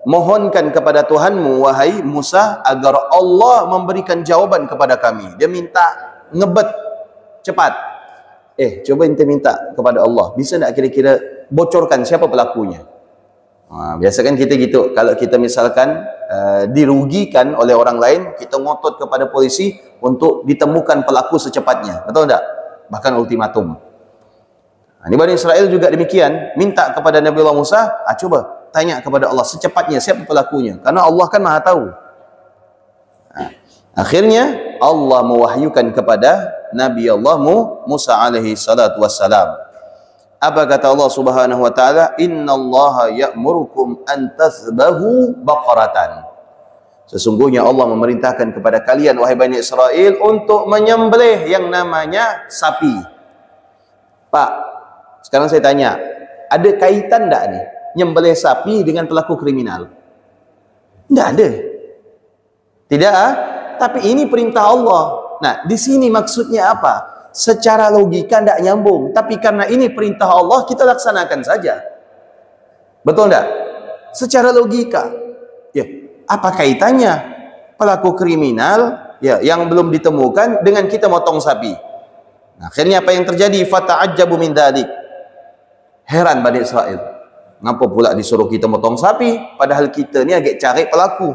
Mohonkan kepada Tuhanmu wahai Musa agar Allah memberikan jawaban kepada kami. Dia minta ngebet cepat. Coba ente minta kepada Allah, bisa enggak kira-kira bocorkan siapa pelakunya? Biasa kan kita gitu. Kalau kita misalkan dirugikan oleh orang lain, kita ngotot kepada polisi untuk ditemukan pelaku secepatnya. Betul enggak? Bahkan ultimatum. Ini Bani Israel juga demikian, minta kepada Nabi Allah Musa, coba tanya kepada Allah secepatnya siapa pelakunya, karena Allah kan Maha tahu. Akhirnya Allah mewahyukan kepada Nabi Allah Musa alaihi salatu wassalam. Apa kata Allah Subhanahu wa taala? Innallaha ya'murukum an tasbahu baqaratan. Sesungguhnya Allah memerintahkan kepada kalian wahai Bani Israel untuk menyembelih yang namanya sapi. Pak, sekarang saya tanya, ada kaitan enggak nih nyembelih sapi dengan pelaku kriminal? Enggak ada. Tidak, tapi ini perintah Allah. Nah, di sini maksudnya apa? Secara logika enggak nyambung, tapi karena ini perintah Allah, kita laksanakan saja. Betul enggak? Secara logika. Ya, apa kaitannya pelaku kriminal yang belum ditemukan dengan kita motong sapi? Nah, akhirnya apa yang terjadi? Fata'ajjabu min dzalik. Heran Bani Israel. Ngapa pula disuruh kita motong sapi padahal kita ni lagi cari pelaku?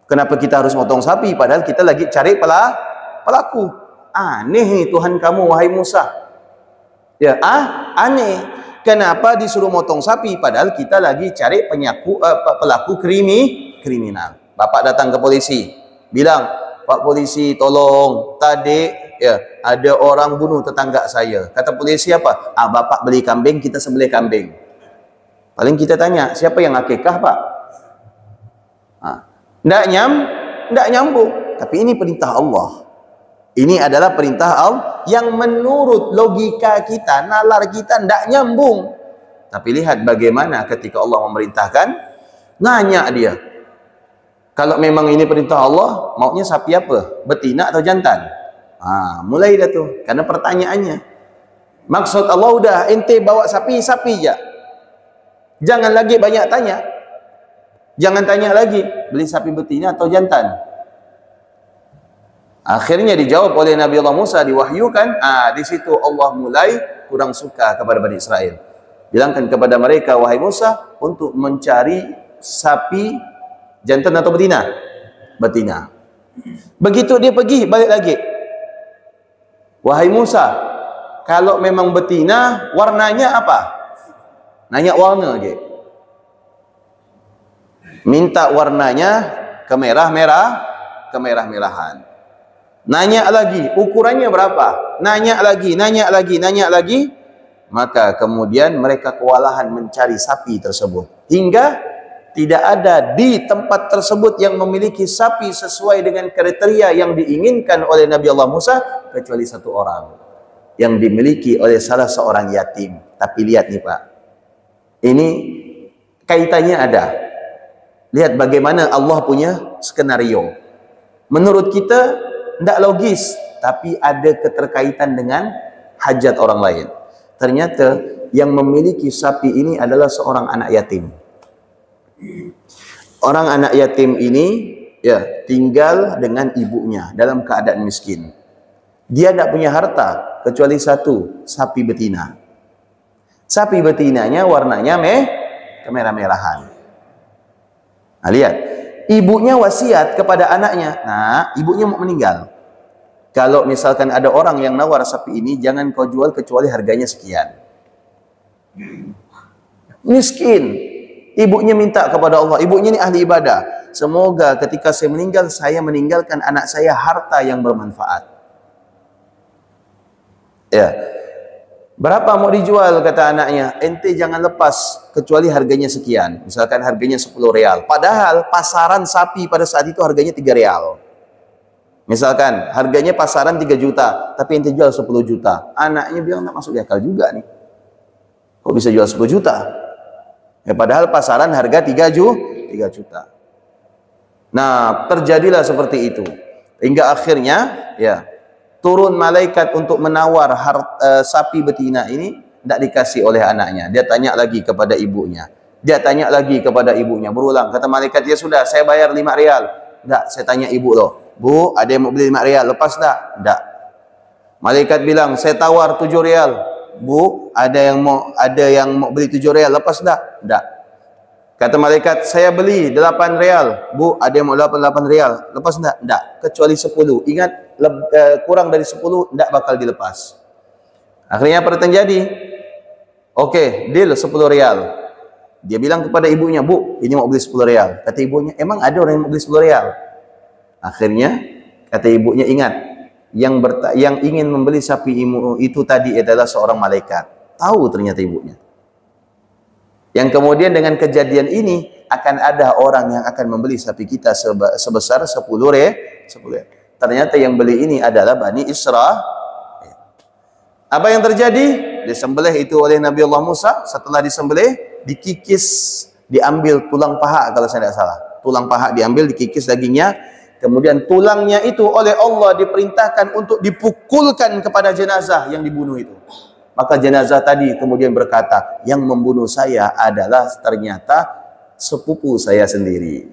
Kenapa kita harus motong sapi padahal kita lagi cari pelaku? Aneh nih Tuhan kamu wahai Musa. Ya, aneh. Kenapa disuruh motong sapi padahal kita lagi cari pelaku kriminal. Bapak datang ke polisi, bilang, Pak polisi tolong, tadi ada orang bunuh tetangga saya. Kata polisi apa? Bapak beli kambing, kita sembelih kambing. Paling kita tanya, siapa yang akikah Pak? Nggak nyambung. Tapi ini perintah Allah. Ini adalah perintah Allah yang menurut logika kita, nalar kita nggak nyambung. Tapi lihat bagaimana ketika Allah memerintahkan, nanya dia. Kalau memang ini perintah Allah, maunya sapi apa? Betina atau jantan? Mulai dah tuh. Karena pertanyaannya. Maksud Allah udah, ente bawa sapi aja. Jangan lagi banyak tanya. Jangan tanya lagi, beli sapi betina atau jantan? Akhirnya dijawab oleh Nabi Allah Musa, diwahyukan. Di situ Allah mulai kurang suka kepada Bani Israel. Bilangkan kepada mereka, wahai Musa, untuk mencari sapi jantan atau betina? Betina. Begitu dia pergi, balik lagi. Wahai Musa, kalau memang betina, warnanya apa? Nanya warna aja. Minta warnanya kemerah-merahan. Nanya lagi, ukurannya berapa? Nanya lagi. Maka kemudian mereka kewalahan mencari sapi tersebut. Hingga tidak ada di tempat tersebut yang memiliki sapi sesuai dengan kriteria yang diinginkan oleh Nabi Allah Musa, kecuali satu orang yang dimiliki oleh salah seorang yatim. Tapi lihat nih Pak, ini kaitannya ada. Lihat bagaimana Allah punya skenario. Menurut kita tidak logis, tapi ada keterkaitan dengan hajat orang lain. Ternyata yang memiliki sapi ini adalah seorang anak yatim. Orang anak yatim ini ya tinggal dengan ibunya dalam keadaan miskin. Dia tidak punya harta kecuali satu, sapi betina. Sapi betinanya warnanya kemerah-merahan. Nah, lihat, ibunya wasiat kepada anaknya. Nah, ibunya mau meninggal. Kalau misalkan ada orang yang nawar sapi ini, jangan kau jual kecuali harganya sekian. Miskin. Ibunya minta kepada Allah. Ibunya ini ahli ibadah. Semoga ketika saya meninggal, saya meninggalkan anak saya harta yang bermanfaat. Ya. Berapa mau dijual, kata anaknya? Ente jangan lepas kecuali harganya sekian. Misalkan harganya 10 real. Padahal pasaran sapi pada saat itu harganya 3 real. Misalkan harganya pasaran 3 juta, tapi ente jual 10 juta. Anaknya bilang nggak masuk di akal juga nih. Kok bisa jual 10 juta? Ya, padahal pasaran harga 3 juta. Nah, terjadilah seperti itu. Hingga akhirnya ya turun malaikat untuk menawar sapi betina ini, tidak dikasih oleh anaknya. Dia tanya lagi kepada ibunya. Berulang. Kata malaikat, ya sudah, saya bayar 5 real. Tidak, saya tanya ibu loh. Bu, ada yang mau beli 5 real, lepas tak? Tidak. Malaikat bilang, saya tawar 7 real. Bu, ada yang mau beli 7 real, lepas tak? Tidak. Kata malaikat, saya beli 8 real. Bu, ada yang mau 8 real, lepas tak? Tidak. Kecuali 10. Ingat, kurang dari 10 tidak bakal dilepas. Akhirnya apa yang terjadi? Oke, deal 10 real. Dia bilang kepada ibunya, Bu, ini mau beli 10 real. Kata ibunya, emang ada orang yang mau beli 10 real? Akhirnya kata ibunya, ingat, yang ingin membeli sapi itu tadi adalah seorang malaikat. Tahu ternyata ibunya. Yang kemudian dengan kejadian ini akan ada orang yang akan membeli sapi kita sebesar 10 real. Ternyata yang beli ini adalah Bani Israel. Apa yang terjadi? Disembelih itu oleh Nabi Allah Musa. Setelah disembelih, dikikis, diambil tulang paha kalau saya tidak salah. Tulang paha diambil, dikikis dagingnya. Kemudian tulangnya itu oleh Allah diperintahkan untuk dipukulkan kepada jenazah yang dibunuh itu. Maka jenazah tadi kemudian berkata, yang membunuh saya adalah ternyata sepupu saya sendiri.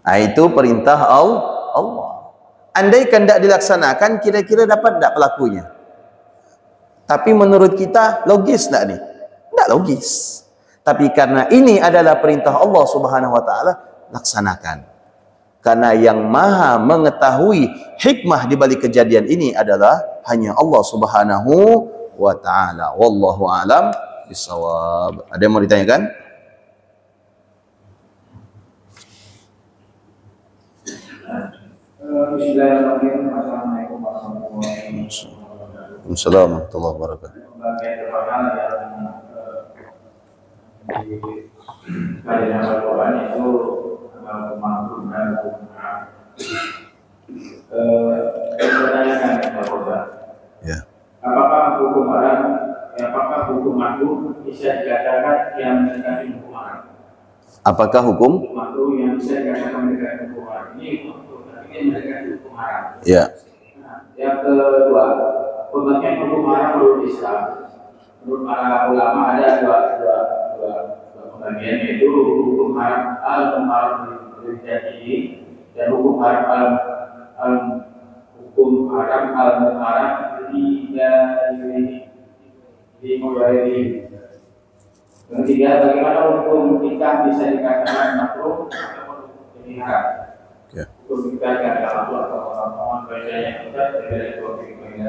Nah, itu perintah Allah. Andaikan tidak dilaksanakan, kira-kira dapat tidak pelakunya? Tapi menurut kita logis tidak nih? Tidak logis. Tapi karena ini adalah perintah Allah Subhanahu wa taala, laksanakan. Karena yang maha mengetahui hikmah di balik kejadian ini adalah hanya Allah Subhanahu wa taala. Wallahu a'lam bishawab. Ada yang mau ditanyakan? Bismillahirrahmanirrahim. Assalamualaikum warahmatullahi wabarakatuh. Assalamualaikum warahmatullahi wabarakatuh. Bagian terkenal yang di kajian Al-Quran itu makhluk dan hukum haram. Pertanyakan Bapak, Ya. apakah hukum makhluk bisa dikatakan yang mendekati hukum haram? Apakah hukum? Makhluk yang bisa dikatakan mendekati hukum haram ini makhluk, tapi yang mendekati hukum haram. Ya. Nah, yang kedua, pembagian hukum haram menurut Islam. Menurut para ulama ada dua pembagian, yaitu hukum haram al-muharram al-jadi dan hukum haram al-muharram di mulai. Yang ketiga, bagaimana hukum nikah bisa dikatakan makruh ataupun jadi haram? Ya. Hukum berbicara kalau orang bacanya kita dari topik ini.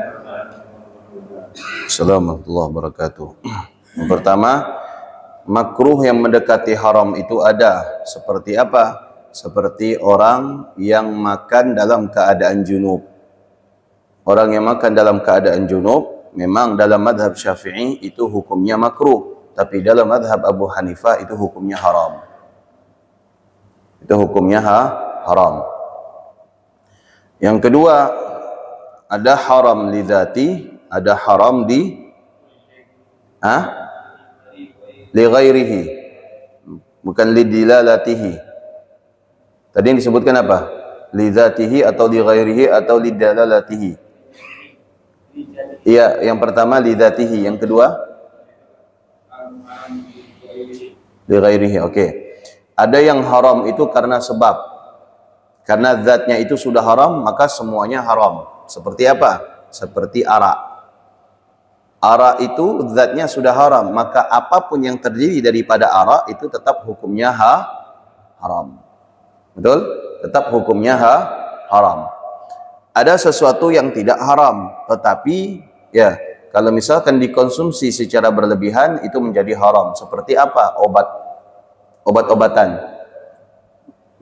Assalamualaikum warahmatullahi wabarakatuh. Yang pertama, makruh yang mendekati haram itu ada. Seperti apa? Seperti orang yang makan dalam keadaan junub. Orang yang makan dalam keadaan junub, memang dalam madhab Syafi'i itu hukumnya makruh. Tapi dalam madhab Abu Hanifah itu hukumnya haram. Itu hukumnya haram. Yang kedua, ada haram li dzati, ada haram di li ghairihi, bukan li dilalatihi. Tadi yang disebutkan apa? Li dzatihi atau li ghairihi atau li dilalatihi? Iya, yang pertama li dzatihi, yang kedua li ghairihi. Oke. Ada yang haram itu karena sebab. Karena zatnya itu sudah haram, maka semuanya haram. Seperti apa? Seperti arak. Arak itu zatnya sudah haram, maka apapun yang terdiri daripada arak itu tetap hukumnya haram. Betul? Tetap hukumnya haram. Ada sesuatu yang tidak haram, tetapi ya, kalau misalkan dikonsumsi secara berlebihan itu menjadi haram. Seperti apa? Obat-obatan.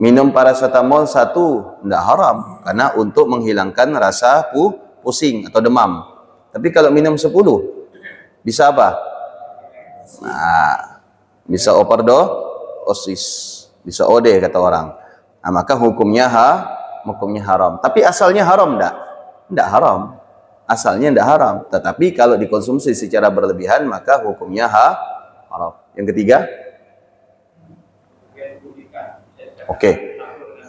Minum paracetamol 1 tidak haram, karena untuk menghilangkan rasa pusing atau demam. Tapi kalau minum 10, bisa apa? Nah, bisa overdosis, bisa OD kata orang. Nah, maka hukumnya haram. Tapi asalnya haram enggak? Enggak haram. Asalnya enggak haram. Tetapi kalau dikonsumsi secara berlebihan, maka hukumnya haram. Yang ketiga? Oke.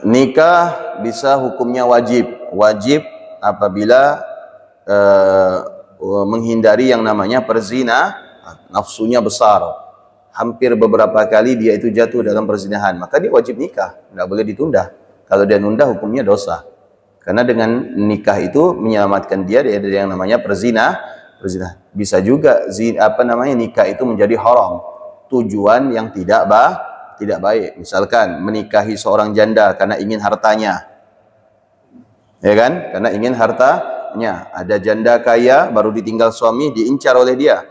Nikah bisa hukumnya wajib. Wajib apabila menghindari yang namanya perzina, nafsunya besar, hampir beberapa kali dia itu jatuh dalam perzinahan, maka dia wajib nikah, tidak boleh ditunda. Kalau dia nunda hukumnya dosa, karena dengan nikah itu menyelamatkan dia dari yang namanya perzina. Bisa juga nikah itu menjadi haram, tujuan yang tidak baik. Misalkan menikahi seorang janda karena ingin hartanya, ya kan? Karena ingin hartanya. Ada janda kaya baru ditinggal suami, diincar oleh dia.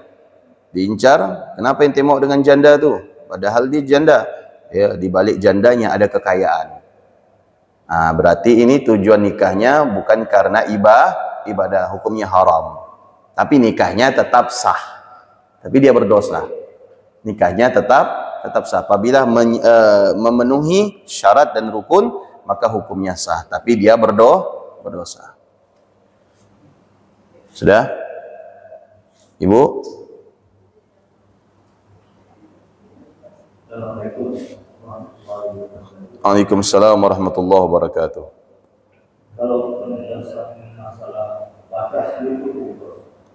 Diincar, kenapa ente mau dengan janda tuh? Padahal dia janda. Ya, di balik jandanya ada kekayaan. Nah, berarti ini tujuan nikahnya bukan karena ibadah, hukumnya haram. Tapi nikahnya tetap sah. Tapi dia berdosa. Nikahnya tetap sah. Apabila memenuhi syarat dan rukun, maka hukumnya sah. Tapi dia berdosa. Sudah? Ibu? Waalaikumsalam warahmatullahi wabarakatuh. Kalau penjelasan masalah batas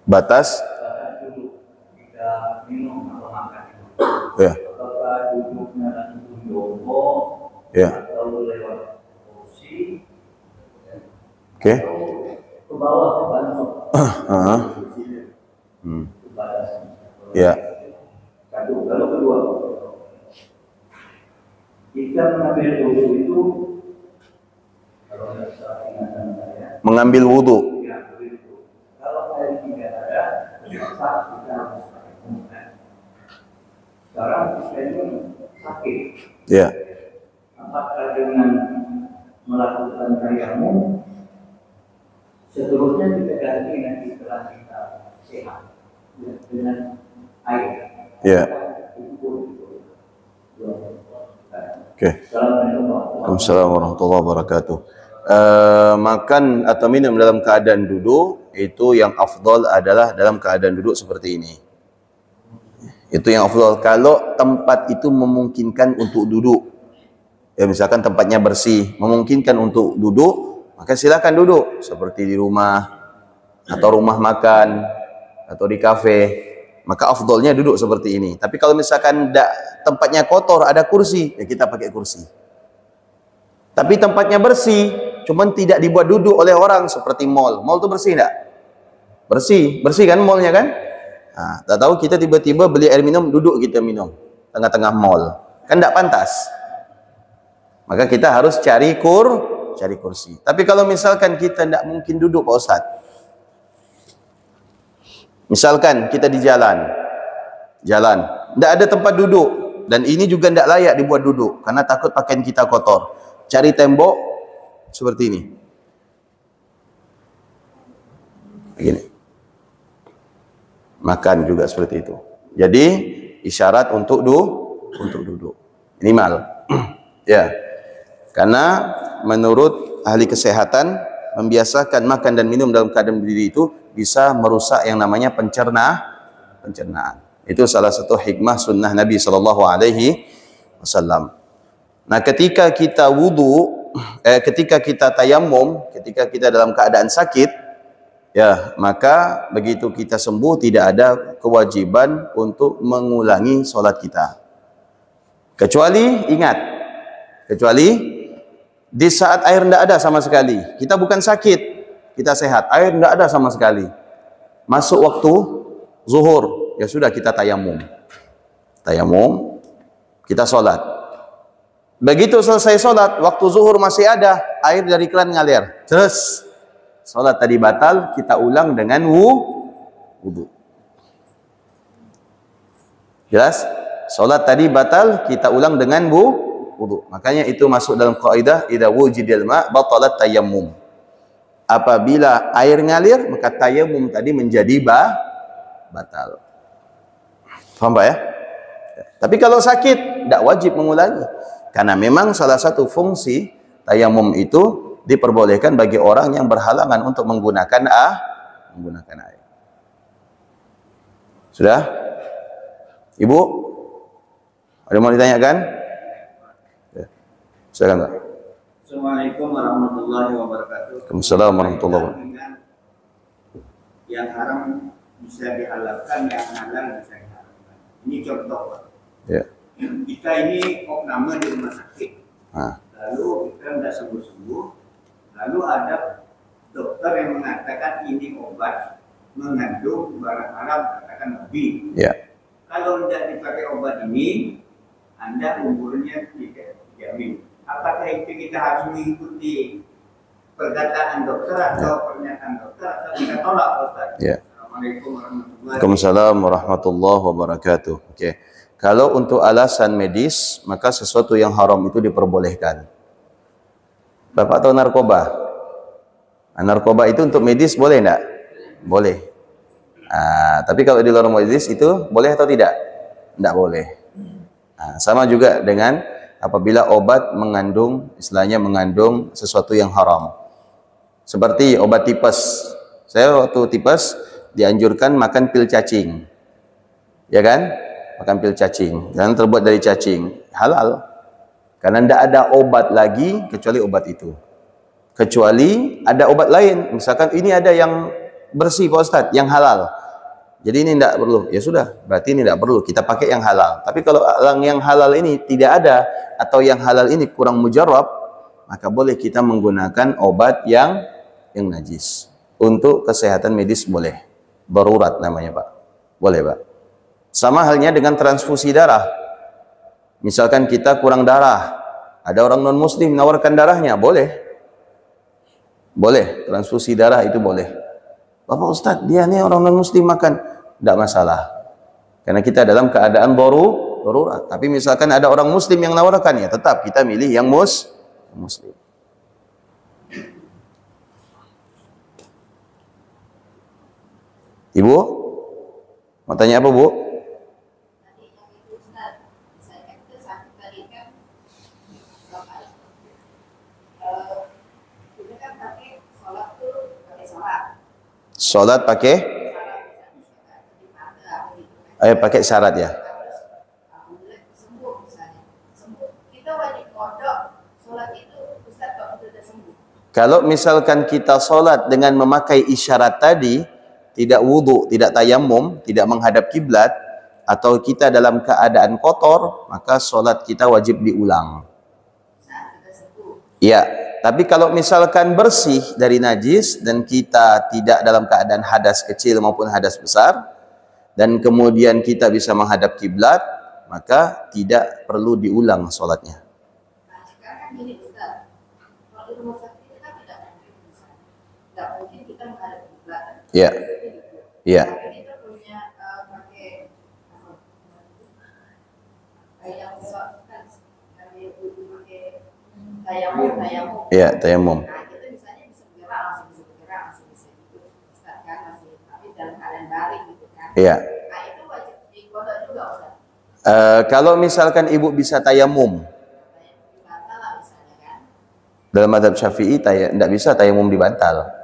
Batas? duduk jika minum atau makan. Ya. Apakah duduknya langsung jongkok Ya. atau lewat kursi? Oke. Ke bawah ke bantuk. Itu batasnya. Ya. Kalau kedua, jika mengambil wudhu itu, kalau salah ingatan saya, Mengambil wudhu. ya begitu. Kalau air tidak ada, sah kita harus pakai pembukaan. Sekarang kita ini sakit. Ya. Apakah dengan melakukan tayamum, seterusnya kita ganti nanti setelah kita sehat dengan air. Ya. Oke. Waalaikumsalam warahmatullahi wabarakatuh. Makan atau minum dalam keadaan duduk itu yang afdal adalah dalam keadaan duduk seperti ini. Itu yang afdal. Kalau tempat itu memungkinkan untuk duduk, ya misalkan tempatnya bersih, memungkinkan untuk duduk, maka silakan duduk. Seperti di rumah atau rumah makan atau di kafe, maka afdolnya duduk seperti ini. Tapi kalau misalkan tempatnya kotor, ada kursi, ya kita pakai kursi. Tapi tempatnya bersih, cuman tidak dibuat duduk oleh orang seperti mall. Mall itu bersih enggak? Bersih kan mallnya kan? Nah, tak tahu kita tiba-tiba beli air minum, duduk kita minum tengah-tengah mall, kan enggak pantas. Maka kita harus cari cari kursi. Tapi kalau misalkan kita tidak mungkin duduk Pak Ustaz, misalkan kita di jalan, tidak ada tempat duduk, dan ini juga tidak layak dibuat duduk, karena takut pakaian kita kotor. Cari tembok seperti ini, begini. Makan juga seperti itu. Jadi isyarat untuk duduk minimal. Ya, karena menurut ahli kesehatan membiasakan makan dan minum dalam keadaan berdiri itu bisa merusak yang namanya pencernaan. Itu salah satu hikmah sunnah Nabi Sallallahu Alaihi Wasallam. Nah, ketika kita wudu, ketika kita tayamum, ketika kita dalam keadaan sakit, ya, maka begitu kita sembuh tidak ada kewajiban untuk mengulangi solat kita. Kecuali ingat, kecuali di saat air tidak ada sama sekali. Kita bukan sakit, kita sehat, air tidak ada sama sekali. Masuk waktu zuhur, ya sudah kita tayamum. Tayamum, kita solat. Begitu selesai solat, waktu zuhur masih ada, air dari keran ngalir. Terus solat tadi batal, kita ulang dengan wudu. Jelas? Solat tadi batal, kita ulang dengan wudu. Makanya itu masuk dalam kaidah idza wujidal ma batalat tayammum. Apabila air ngalir, maka tayamum tadi menjadi batal. Paham Pak ya? Tapi kalau sakit, tidak wajib mengulangi. Karena memang salah satu fungsi tayamum itu diperbolehkan bagi orang yang berhalangan untuk menggunakan air. Sudah? Ibu? Ada mau ditanyakan? Ya. Silakan Pak. Assalamualaikum warahmatullahi wabarakatuh. Waalaikumsalam warahmatullahi wabarakatuh. Yang haram bisa dihalalkan, yang halal bisa dihalalkan. Ini contoh Pak. Ya. Kita ini opname di rumah sakit. Lalu kita tidak sembuh-sembuh. Lalu ada dokter yang mengatakan ini obat mengandung barang haram, katakan babi. Ya. Kalau tidak dipakai obat ini, Anda umurnya tidak dijamin. Apakah itu kita harus mengikuti perkataan dokter atau pernyataan dokter atau kita tolak Ustaz? Ya. Assalamualaikum warahmatullahi wabarakatuh. Waalaikumsalam warahmatullahi wabarakatuh. Oke. Kalau untuk alasan medis, maka sesuatu yang haram itu diperbolehkan. Bapak tahu narkoba? Narkoba itu untuk medis boleh enggak? Boleh. Tapi kalau di luar medis itu boleh atau tidak? Tidak boleh. Sama juga dengan apabila obat mengandung, istilahnya mengandung sesuatu yang haram. Seperti obat tipes. Saya waktu tipes dianjurkan makan pil cacing. Ya kan? Makan pil cacing. Dan terbuat dari cacing. Halal. Karena tidak ada obat lagi kecuali obat itu. Kecuali ada obat lain. Misalkan ini ada yang bersih Pak Ustadz, yang halal. Jadi ini tidak perlu. Ya sudah, berarti ini tidak perlu. Kita pakai yang halal. Tapi kalau yang halal ini tidak ada, atau yang halal ini kurang mujarab, maka boleh kita menggunakan obat yang najis. Untuk kesehatan medis boleh. Darurat namanya Pak. Boleh Pak. Sama halnya dengan transfusi darah. Misalkan kita kurang darah, ada orang non muslim menawarkan darahnya, boleh. Boleh, transfusi darah itu boleh. Bapak Ustadz, dia nih orang non muslim makan, tidak masalah. Karena kita dalam keadaan darurat. Tapi misalkan ada orang muslim yang menawarkan, ya tetap kita milih yang muslim. Ibu, mau tanya apa Bu? Sholat pakai? Pakai syarat ya. Kalau misalkan kita sholat dengan memakai isyarat tadi, tidak wudhu, tidak tayamum, tidak menghadap kiblat, atau kita dalam keadaan kotor, maka sholat kita wajib diulang. Ya. Tapi kalau misalkan bersih dari najis dan kita tidak dalam keadaan hadas kecil maupun hadas besar, dan kemudian kita bisa menghadap kiblat, maka tidak perlu diulang sholatnya. Nah, sekarang kan gini Ustaz, kalau di rumah sakit Ya. Ya. Kita punya pakai kayak tayamum. Ya, tayamum. Nah, kita misalnya bisa bergerak, masih bisa gitu. Ustaz kan masih tapi dalam keadaan baring gitu kan. Iya. Nah, itu wajib dikodok juga, Ustaz. Kalau misalkan ibu bisa tayamum, Batal lah misalnya kan. dalam mazhab Syafi'i tidak bisa tayamum dibantal.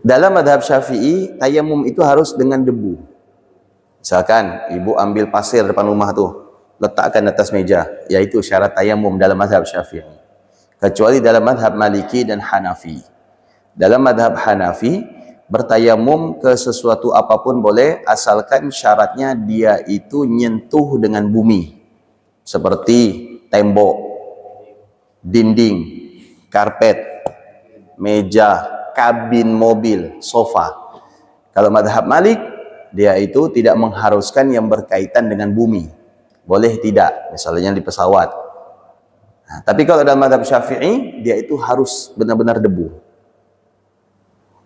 Dalam mazhab Syafi'i tayamum itu harus dengan debu. Misalkan ibu ambil pasir depan rumah tuh, letakkan atas meja, yaitu syarat tayamum dalam mazhab Syafi'i. Kecuali dalam mazhab Maliki dan Hanafi. Dalam mazhab Hanafi, bertayamum ke sesuatu apapun boleh, asalkan syaratnya dia itu nyentuh dengan bumi. Seperti tembok, dinding, karpet, meja, kabin mobil, sofa. Kalau mazhab Malik, dia itu tidak mengharuskan yang berkaitan dengan bumi. Boleh tidak, misalnya di pesawat. Nah, tapi kalau dalam mazhab Syafi'i, dia itu harus benar-benar debu.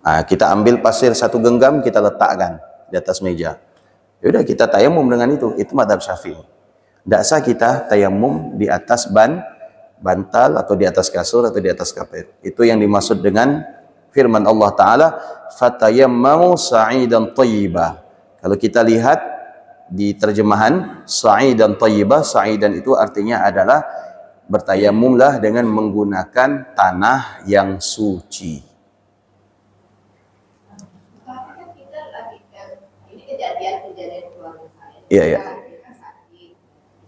Nah, kita ambil pasir 1 genggam, kita letakkan di atas meja. Yaudah, kita tayamum dengan itu mazhab Syafi'i. Tidak sah kita tayamum di atas bantal atau di atas kasur atau di atas kapet. Itu yang dimaksud dengan firman Allah Ta'ala, fatayammamu sa'idan thayyibah. Kalau kita lihat di terjemahan sa'idan thayyibah, sa'idan itu artinya adalah bertayamumlah dengan menggunakan tanah yang suci. Tapi kan kita lagi ini kejadian keluarga saya. Iya, iya. Kita sakit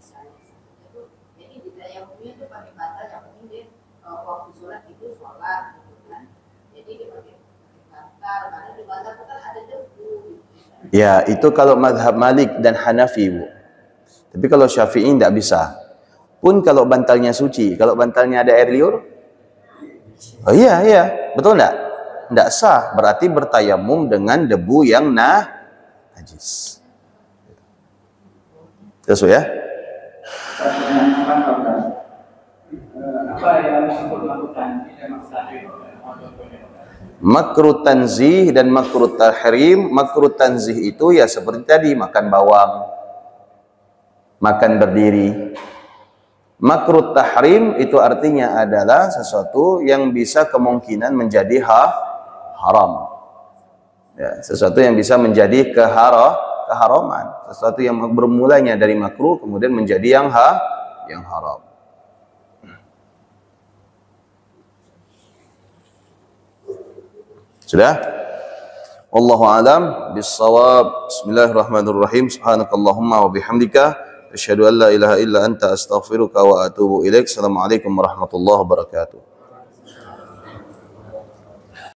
misalnya. Jadi di tayamumnya itu pakai bantal, yang penting dia waktu sholat itu sholat gitu kan. Jadi dia pakai bantal, karena di bantal itu kan ada debu. Ya, itu kalau mazhab Malik dan Hanafi, Bu. Tapi kalau Syafi'i tidak bisa. Pun kalau bantalnya suci, kalau bantalnya ada air liur, oh iya, betul enggak? Tidak sah, berarti bertayamum dengan debu yang najis. Terus ya? Apa yang disebut melakukan Makruh tanzih dan makruh tahrim. Makruh tanzih itu ya seperti tadi, makan bawang, makan berdiri. Makruh tahrim itu artinya adalah sesuatu yang bisa kemungkinan menjadi haram. Ya, sesuatu yang bisa menjadi keharaman, sesuatu yang bermulanya dari makruh kemudian menjadi yang haram. Sudah? Wallahu a'lam bis-shawab. Bismillahirrahmanirrahim. Subhanakallahumma wa bihamdika asyhadu an la ilaha illa anta astaghfiruka wa atubu ilaik. Assalamualaikum warahmatullahi wabarakatuh.